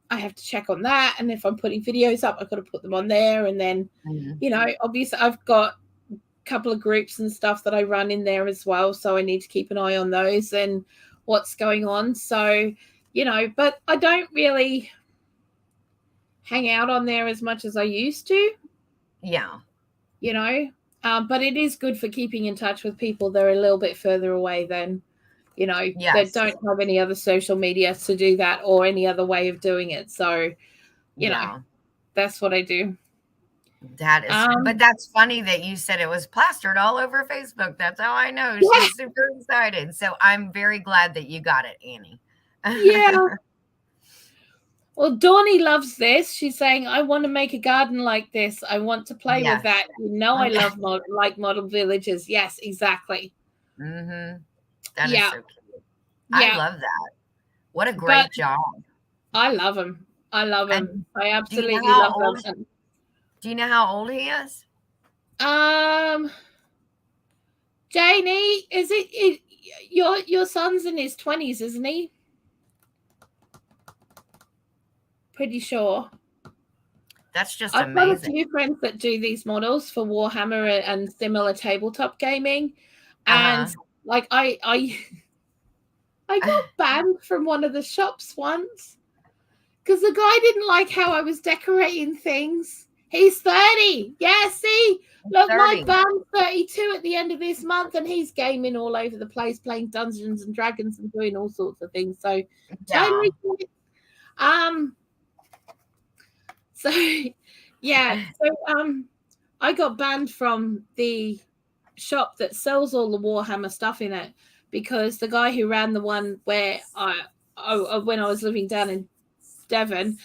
I have to check on that. And if I'm putting videos up, I've got to put them on there. And then, mhm, obviously I've got a couple of groups and stuff that I run in there as well. So I need to keep an eye on those and what's going on. So, but I don't really hang out on there as much as I used to, yeah, but it is good for keeping in touch with people that are a little bit further away than, that yes, don't have any other social media to do that or any other way of doing it. So, yeah. that's what I do. That is, but Um, that's funny that you said it was plastered all over Facebook. That's how I know yeah, she's super excited. So I'm very glad that you got it, Annie. yeah. Well, Dawny loves this. She's saying, I want to make a garden like this. I want to play with Yes. that. I love model villages. Yes, exactly. Mm-hmm. That is Yeah, so cute. I yeah. love that. What a But great job. I love them. I love them. And I do you know absolutely how love old them. do you know how old he is? Um, Janie, your son's in his 20s, isn't he? Pretty sure. That's just I've got a amazing. few friends that do these models for Warhammer and similar tabletop gaming, and Uh-huh. like I got banned from one of the shops once because the guy didn't like how I was decorating things. He's 30. Yeah, see, look, my 30. band's 32 at the end of this month, and he's gaming all over the place, playing Dungeons and Dragons and doing all sorts of things. So Yeah. totally. Um. So yeah. So I got banned from the shop that sells all the Warhammer stuff in it because the guy who ran the one where when I was living down in Devon,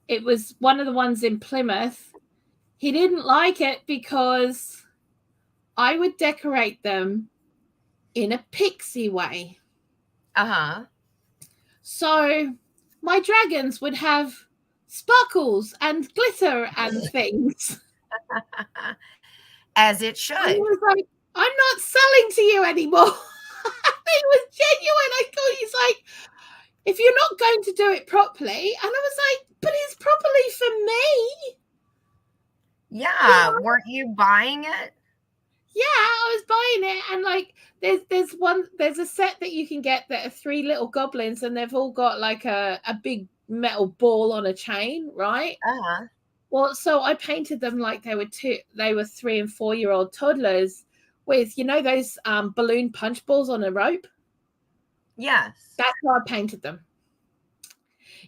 it was one of the ones in Plymouth. He didn't like it because I would decorate them in a pixie way. Uh-huh. So my dragons would have sparkles and glitter and things. As it And he should. was like, I'm not selling to you anymore. He was genuine. I thought he's like, if you're not going to do it properly, and I was like, but it's properly for me. Yeah. Weren't you buying it? Yeah, I was buying it, and like there's a set that you can get that are 3 little goblins, and they've all got like a big metal ball on a chain, right? Uh-huh. Well, so I painted them like they were 3 and 4-year-old toddlers with those balloon punch balls on a rope. Yes. That's how I painted them.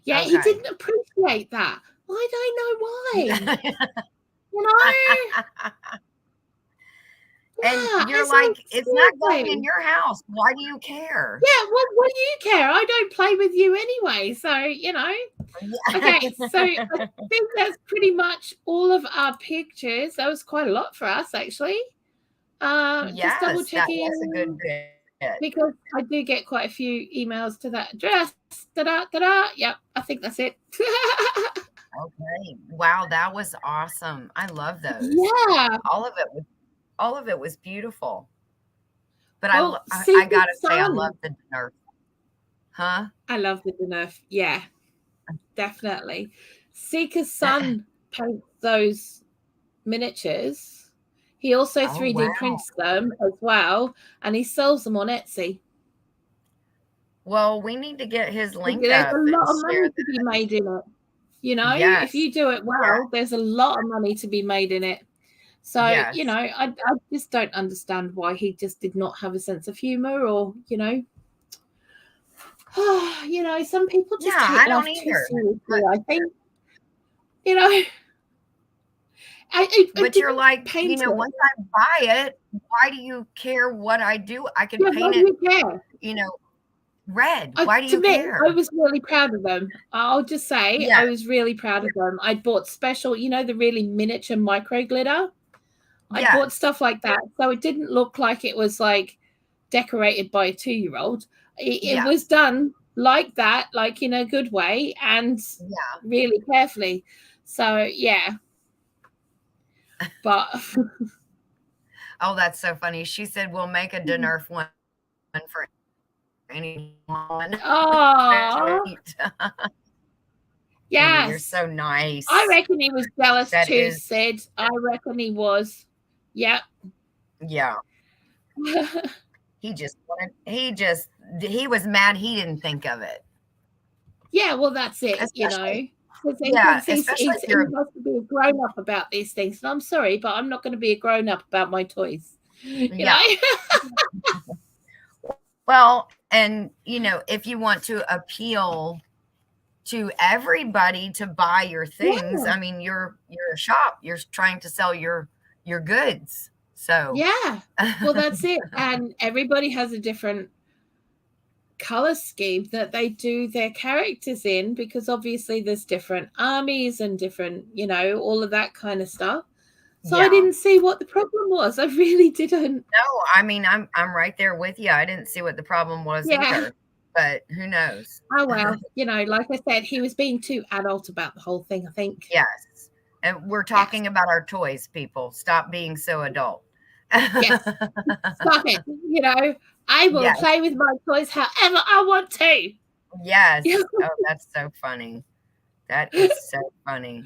Yeah, he Okay. didn't appreciate that. I don't know why. You know? And Yeah, you're it's like, like, it's not going in seriously. your house. Why do you care? Yeah, what do you care? I don't play with you anyway. So, Okay, so I think that's pretty much all of our pictures. That was quite a lot for us, actually. Just double Yes, that was a good checking bit. because I do get quite a few emails to that address. Da-da. Yep, I think that's it. Okay. Wow, that was awesome. I love those. Yeah. All of it was beautiful. But Well, I Secret gotta say, I Sun. love the Nerf. Huh? I love the Nerf. Yeah, definitely. Seeker's son paints those miniatures. He also Oh, wow. 3D prints them as well, and he sells them on Etsy. Well, we need to get his link There's a up and lot of share money to be that. made in it. If Yes. you do it Yeah. well, there's a lot of money to be made in it. So, Yes. I just don't understand why he just did not have a sense of humor or, some people Yeah, just take I don't life too either. seriously, But I think. You know, I but you're didn't like, paint it. once I buy it, why do you care what I do? I can Yeah, why paint do it, you care? you know, Red. Why do To you me, care? I was really proud of them. I'll just say Yeah. I was really proud of them. I bought special, the really miniature micro glitter. I bought Yes. stuff like that. So it didn't look like it was like decorated by a 2-year-old. It Yeah. was done like that, like in a good way and Yeah. really carefully. So yeah. But Oh, that's so funny. She said we'll make a dinner one for anyone. oh Amy, you're yes. so nice. I reckon he was jealous That too, is, Sid. I reckon he was. Yep. yeah. He was mad he didn't think of it. Yeah, well, that's it, Especially, because he yeah, thinks especially if he you're, has to be a grown up about these things. And I'm sorry, but I'm not going to be a grown up about my toys. yeah. Well, and if you want to appeal to everybody to buy your things, Yeah. I mean, you're a shop. You're trying to sell your goods. So Yeah. Well, that's it. And everybody has a different color scheme that they do their characters in, because obviously there's different armies and different, all of that kind of stuff. So I didn't see what the problem was. I really didn't. No, I mean, I'm right there with you. I didn't see what the problem was either, but who knows? Oh, well, like I said, he was being too adult about the whole thing, I think. Yes. And we're talking about our toys, people. Stop being so adult. Yes. Stop it. I will play with my toys however I want to. Yes. Oh, that's so funny. That is so funny.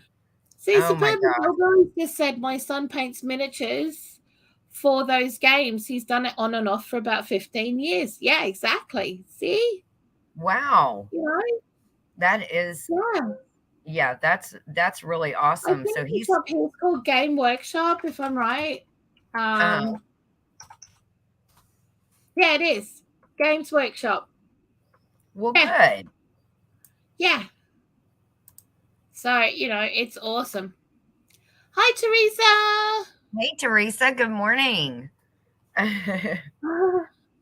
See, Suburban Billboard just said my son paints miniatures for those games. He's done it on and off for about 15 years. Yeah, exactly. See? Wow. That is, yeah, that's really awesome. So he's called Game Workshop, if I'm right. Yeah, it is. Games Workshop. Well, good. Yeah. So, it's awesome. Hi, Teresa. Hey, Teresa. Good morning.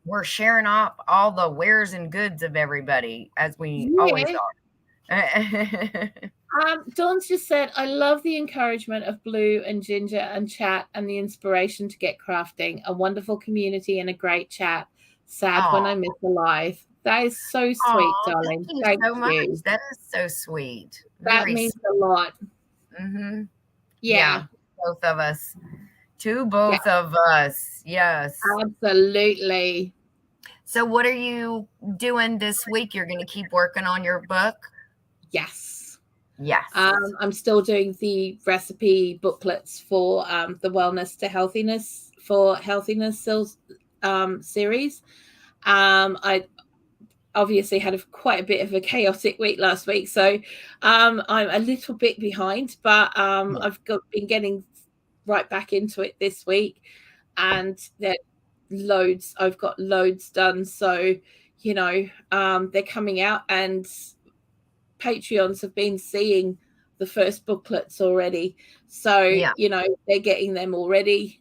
We're sharing off all the wares and goods of everybody, as we always are. Dawn's just said, I love the encouragement of Blue and Ginger and chat and the inspiration to get crafting. A wonderful community and a great chat. Sad when I miss a live. That is so sweet, darling. Thank you so much. That is so sweet. That means a lot. Mm-hmm. Yeah. Both of us. To both of us. Yes. Absolutely. So what are you doing this week? You're going to keep working on your book? Yes. Yes. I'm still doing the recipe booklets for the Wellness to Healthiness series. I obviously had quite a bit of a chaotic week last week, so I'm a little bit behind, but I've been getting right back into it this week, and I've got loads done. So they're coming out, and Patreons have been seeing the first booklets already, so they're getting them already,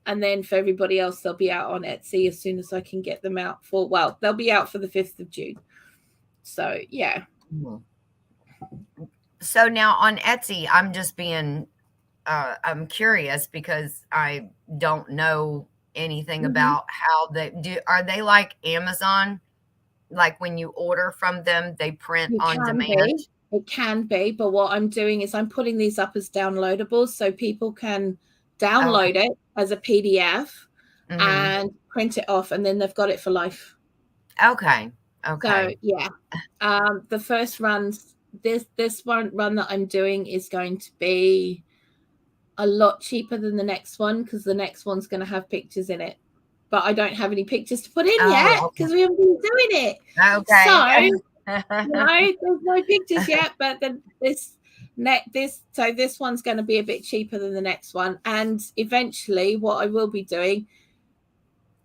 and then for everybody else, they'll be out on Etsy as soon as I can get them out they'll be out for the 5th of June. So yeah. So now on Etsy, I'm just being I'm curious because I don't know anything about how they do. Are they like Amazon? Like when you order from them, they print on demand? It can be, but what I'm doing is I'm putting these up as downloadables so people can download it as a PDF and print it off, and then they've got it for life. Okay. So yeah, the first runs, this one run that I'm doing is going to be a lot cheaper than the next one, because the next one's going to have pictures in it, but I don't have any pictures to put in yet because we haven't been doing it. Okay. So there's no pictures yet, but then this one's going to be a bit cheaper than the next one, and eventually what I will be doing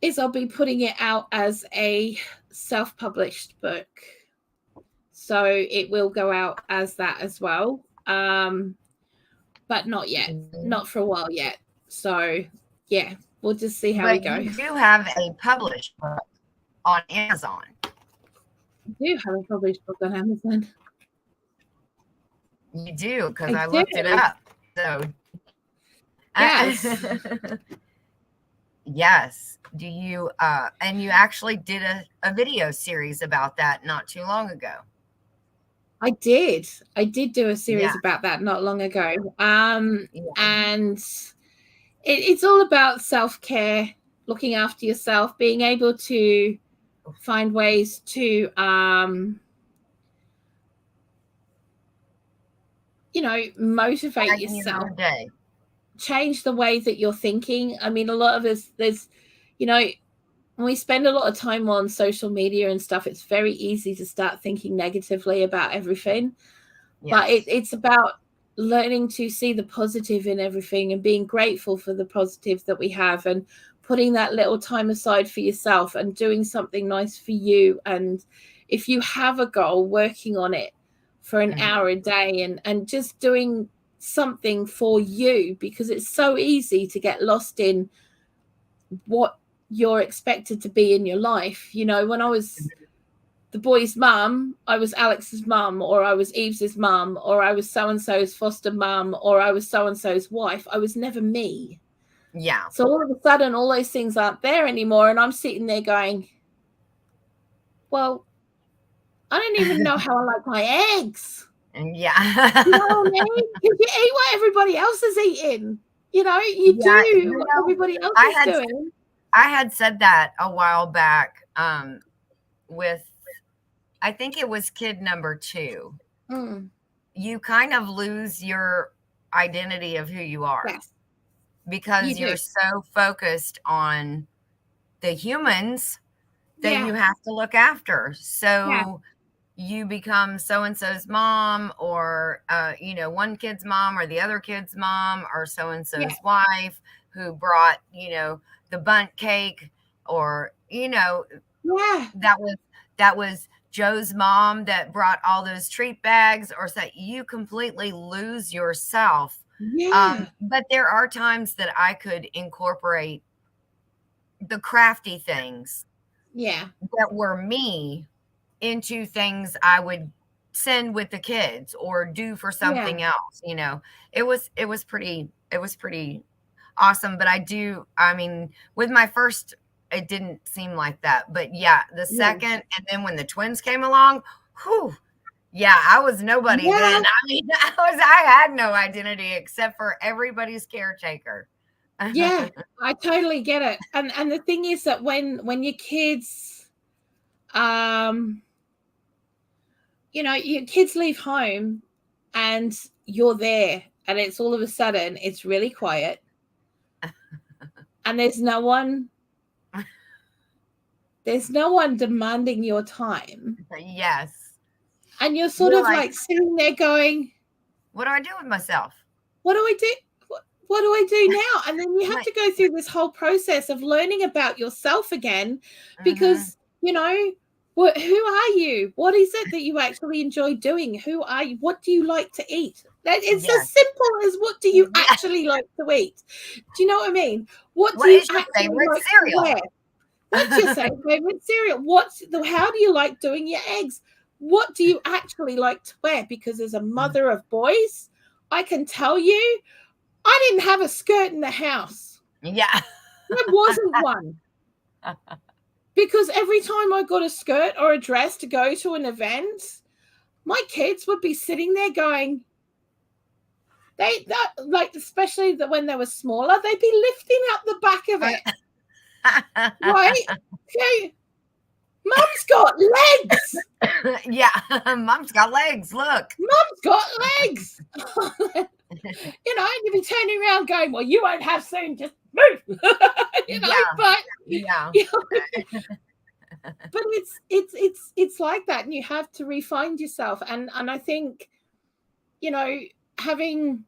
is I'll be putting it out as a self-published book, so it will go out as that as well, but not yet, not for a while yet. So yeah, we'll just see how we go. You do have a published book on Amazon. I do have a published book on Amazon. You do, because I looked it up. So yes. Yes. Do you and you actually did a video series about that not too long ago? I did do a series about that not long ago. And it's all about self-care, looking after yourself, being able to find ways to motivate yourself, change the way that you're thinking. I mean, a lot of us, there's, when we spend a lot of time on social media and stuff, it's very easy to start thinking negatively about everything. Yes. But it's about learning to see the positive in everything and being grateful for the positives that we have, and putting that little time aside for yourself and doing something nice for you. And if you have a goal, working on it for an hour a day, and just doing something for you, because it's so easy to get lost in what you're expected to be in your life. When I was the boy's mum, I was Alex's mum, or I was Eves's mum, or I was so-and-so's foster mum, or I was so-and-so's wife. I was never me. Yeah. So all of a sudden, all those things aren't there anymore. And I'm sitting there going, well, I don't even know how I like my eggs. Yeah. You know what I mean? You eat what everybody else is eating. You do what everybody else is doing. I had said that a while back with, I think it was kid number 2. You kind of lose your identity of who you are. Yes. Because you're so focused on the humans that you have to look after. So you become so-and-so's mom, or, one kid's mom, or the other kid's mom, or so-and-so's wife who brought, the bundt cake, or, that was Joe's mom that brought all those treat bags, or so you completely lose yourself. But there are times that I could incorporate the crafty things that were me into things I would send with the kids or do for something else. It was pretty awesome. But with my first, it didn't seem like that. But the second, and then when the twins came along, I was nobody then. I had no identity except for everybody's caretaker. I totally get it. And the thing is that when your kids, your kids leave home and you're there, and it's all of a sudden it's really quiet, and there's no one demanding your time. Yes. And you're sort of like sitting there going, what do I do with myself? What do I do? What do I do now? And then you have to go through this whole process of learning about yourself again, because, who are you? What is it that you actually enjoy doing? Who are you? What do you like to eat? It's as simple as, what do you actually like to eat? Do you know what I mean? What do you is your favorite like cereal? To wear? What's your favorite cereal? How do you like doing your eggs? What do you actually like to wear? Because as a mother of boys, I can tell you, I didn't have a skirt in the house. Yeah. There wasn't one. Because every time I got a skirt or a dress to go to an event, my kids would be sitting there going, especially when they were smaller, they'd be lifting up the back of it. Right? Okay. Mum's got legs. Mum's got legs. Look. Mum's got legs. You'd be turning around going, well, you won't have soon, just move. But but it's like that, and you have to refine yourself. And I think, having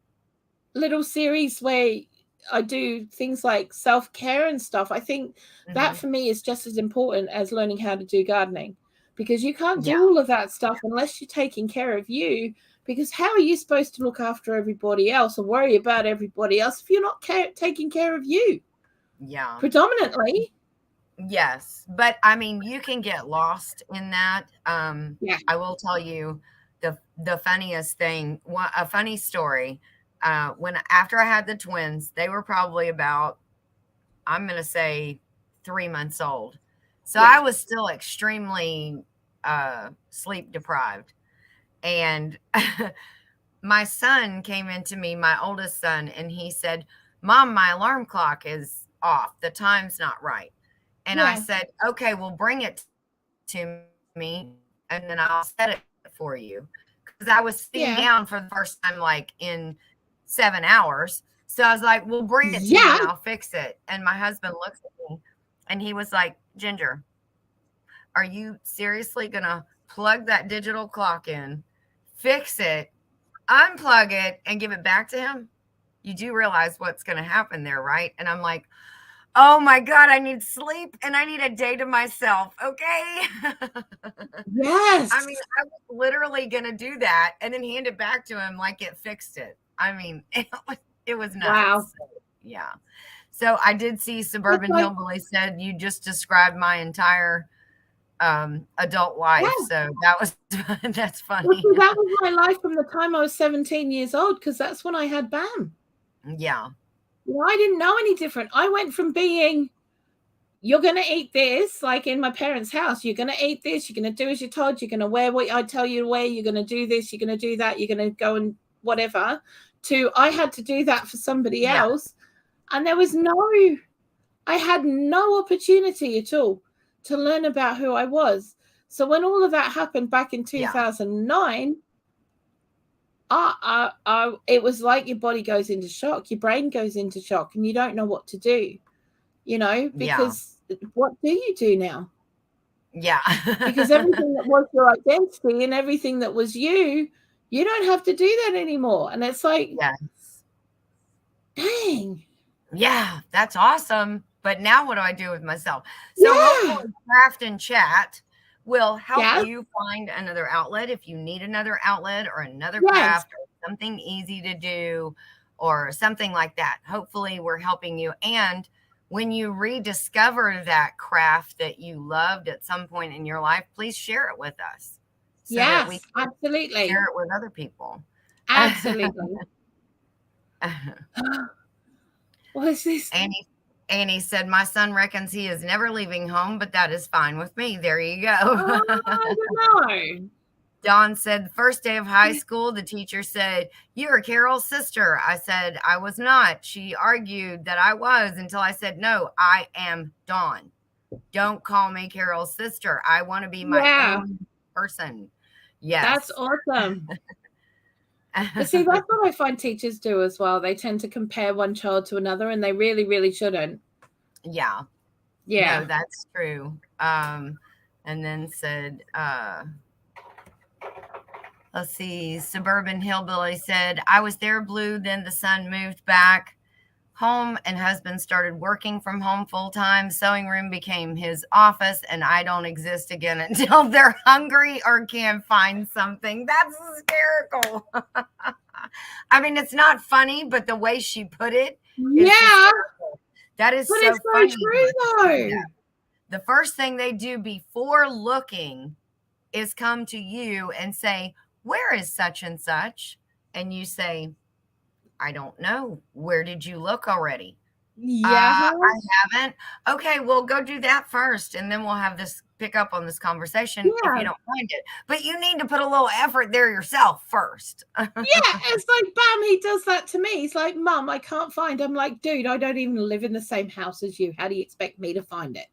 little series where I do things like self-care and stuff, I think that for me is just as important as learning how to do gardening, because you can't do all of that stuff unless you're taking care of you. Because how are you supposed to look after everybody else or worry about everybody else if you're not taking care of you? Yeah. Predominantly. Yes, but I mean, you can get lost in that. Yeah. I will tell you the funniest thing, a funny story. When after I had the twins, they were probably about, I'm going to say, 3 months old. So Yeah. I was still extremely sleep deprived, and my son came into me, my oldest son, and he said, "Mom, my alarm clock is off. The time's not right." And I Yeah. said, "Okay, well, bring it to me, and then I'll set it for you." Because I was sitting Yeah. down for the first time, like in 7 hours. So I was like, "Well, bring it to me Yeah. and I'll fix it." And my husband looks at me and he was like, "Ginger, are you seriously going to plug that digital clock in, fix it, unplug it, and give it back to him? You do realize what's going to happen there, right?" And I'm like, "Oh my God, I need sleep and I need a day to myself. Okay." Yes. I mean, I was literally going to do that and then hand it back to him like it fixed it. I mean, it was Wow. nuts. So, yeah. So I did see It's Suburban like, Hillbilly said, "You just described my entire adult life." yeah. So that was, that's Well, funny. see, that was my life from the time I was 17 years old, because that's when I had BAM. Yeah. You know, I didn't know any different. I went from being, you're going to eat this, like in my parents' house, you're going to eat this, you're going to do as you're told, you're going to wear what I tell you to wear, you're going to do this, you're going to do that, you're going to go and whatever, to I had to do that for somebody Yeah. else. And I had no opportunity at all to learn about who I was. So when all of that happened back in Yeah. 2009, it was like your body goes into shock, your brain goes into shock, and you don't know what to do, Yeah. because what do you do now? Yeah. Because everything that was your identity and everything that was you don't have to do that anymore. And it's like, Yes. dang. Yeah, that's awesome. But now what do I do with myself? So Yeah. hopefully Craft and Chat will help Yeah. you find another outlet if you need another outlet or another Yes. craft or something easy to do or something like that. Hopefully we're helping you. And when you rediscover that craft that you loved at some point in your life, please share it with us so that we Yes. can Absolutely. share it with other people. Absolutely. What is this? Annie said, "My son reckons he is never leaving home, but that is fine with me." There you go. I don't know. Dawn said, "The first day of high school, the teacher said, 'You are Carol's sister.' I said, 'I was not.' She argued that I was until I said, 'No, I am Dawn. Don't call me Carol's sister. I want to be my Yeah. own person.'" That's Yes. awesome. But see, that's what I find teachers do as well. They tend to compare one child to another, and they really, really shouldn't. Yeah. Yeah. No, that's true. And then said, let's see, Suburban Hillbilly said, "I was there, Blue. Then the son moved back home and husband started working from home full time. Sewing room became his office, and I don't exist again until they're hungry or can find something." That's hysterical. I mean, it's not funny, but the way she put it is Yeah. hysterical. That is But so it's so funny. true, though. The first thing they do before looking is come to you and say, "Where is such and such?" And you say, "I don't know. Where did you look already?" Yeah. I haven't. Okay, well, go do that first, and then we'll have this pick up on this conversation if you Yeah. don't find it. But you need to put a little effort there yourself first. Yeah. It's like, bam, he does that to me. He's like, Mum, I can't find. I'm like, dude, I don't even live in the same house as you. How do you expect me to find it?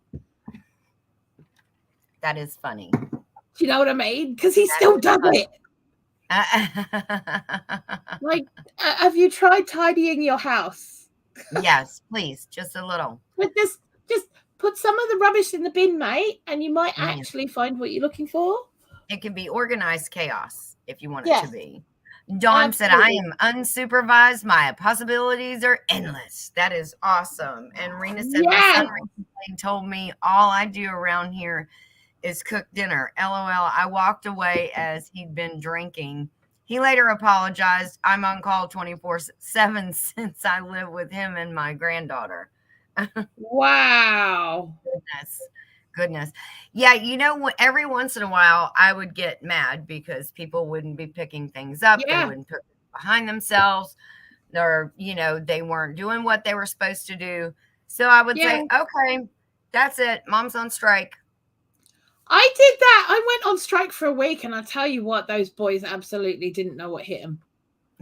That is funny. Do you know what I mean? Because he still does it. Like, have you tried tidying your house? Yes, please, just a little. But just put some of the rubbish in the bin, mate, and you might Yeah. actually find what you're looking for. It can be organized chaos if you want it Yes. to be. Dawn said, "I am unsupervised. My possibilities are endless." That is awesome. And Rena said, "My son recently told me all I do around here is cook dinner. LOL. I walked away as he'd been drinking. He later apologized. I'm on call 24/7 since I live with him and my granddaughter." Wow. Goodness. Yeah, every once in a while I would get mad because people wouldn't be picking things up. They Yeah. wouldn't put behind themselves, or they weren't doing what they were supposed to do. So I would say, okay, that's it. Mom's on strike. I did that. I went on strike for a week, and I tell you what, those boys absolutely didn't know what hit them.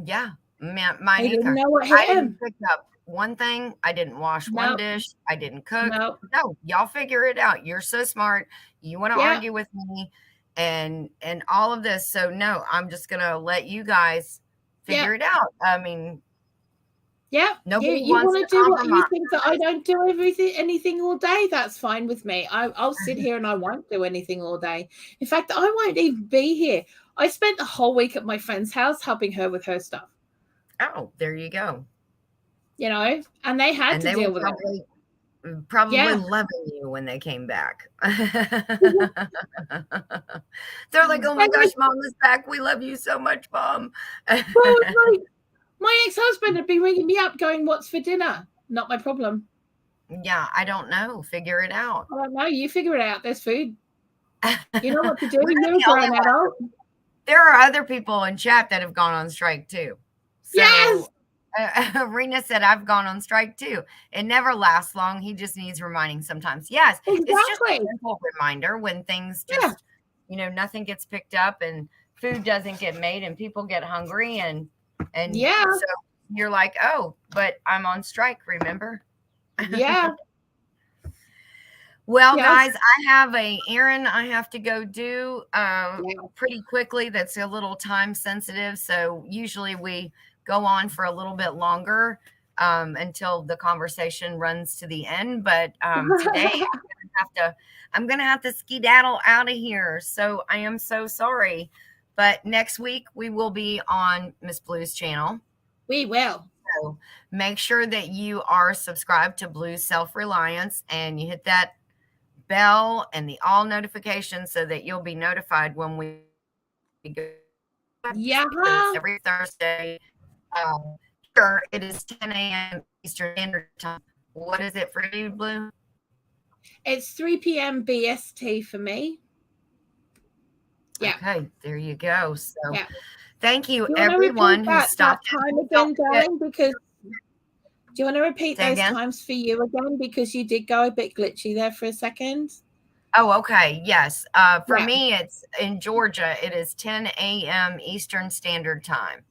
Yeah, mine They either. didn't know what hit I didn't them. pick up one thing. I didn't wash one dish. I didn't cook. No. No, y'all figure it out. You're so smart. You want to argue with me and all of this. So no, I'm just gonna let you guys figure it out. I mean, nobody you wants want to to do what you compromise. think, that I don't do anything all day. That's fine with me. I'll sit here and I won't do anything all day. In fact, I won't even be here. I spent the whole week at my friend's house helping her with her stuff. Oh, there you go. And they had to deal with it. Probably loving you when they came back. They're like, oh my gosh, Mom is back. We love you so much, Mom. Well, my ex-husband had been ringing me up going, what's for dinner? Not my problem. Yeah, I don't know. Figure it out. I don't know. You figure it out. There's food. You know what to do. You're a grown adult. There are other people in chat that have gone on strike too. So, yes. Rena said, I've gone on strike too. It never lasts long. He just needs reminding sometimes. Yes, exactly. It's just a simple reminder when things just, nothing gets picked up and food doesn't get made and people get hungry and so you're like, oh, but I'm on strike, remember? Yeah. Well, guys, I have an errand I have to go do pretty quickly. That's a little time sensitive. So usually we go on for a little bit longer until the conversation runs to the end. But today I'm gonna have to skedaddle out of here. So I am so sorry. But next week we will be on Miss Blue's channel. We will. So make sure that you are subscribed to Blue's Self-Reliance and you hit that bell and the all notifications so that you'll be notified when we go. Every Thursday. Here it is 10 a.m. Eastern Standard Time. What is it for you, Blue? It's 3 p.m. BST for me. Yeah. Okay, there you go. So thank you everyone who stopped time again, darling, because do you want to repeat those times for you again? Because you did go a bit glitchy there for a second. Oh, okay. Yes. For me, it's in Georgia. It is 10 a.m. Eastern Standard Time.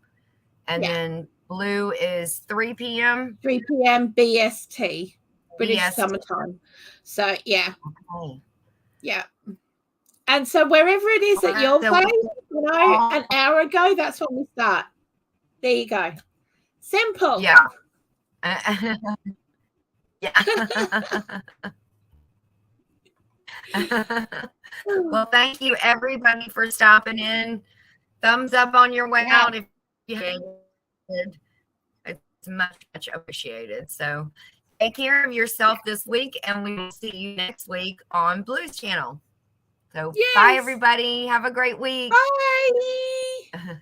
And then Blue is 3 p.m. 3 p.m. BST, British Summertime. So, yeah. Okay. Yeah. And so wherever it is that you're playing, an hour ago, that's when we start. There you go. Simple. Yeah. Well, thank you everybody for stopping in. Thumbs up on your way out if you did. It's much appreciated. So take care of yourself this week, and we will see you next week on Blue's channel. So bye everybody. Have a great week. Bye.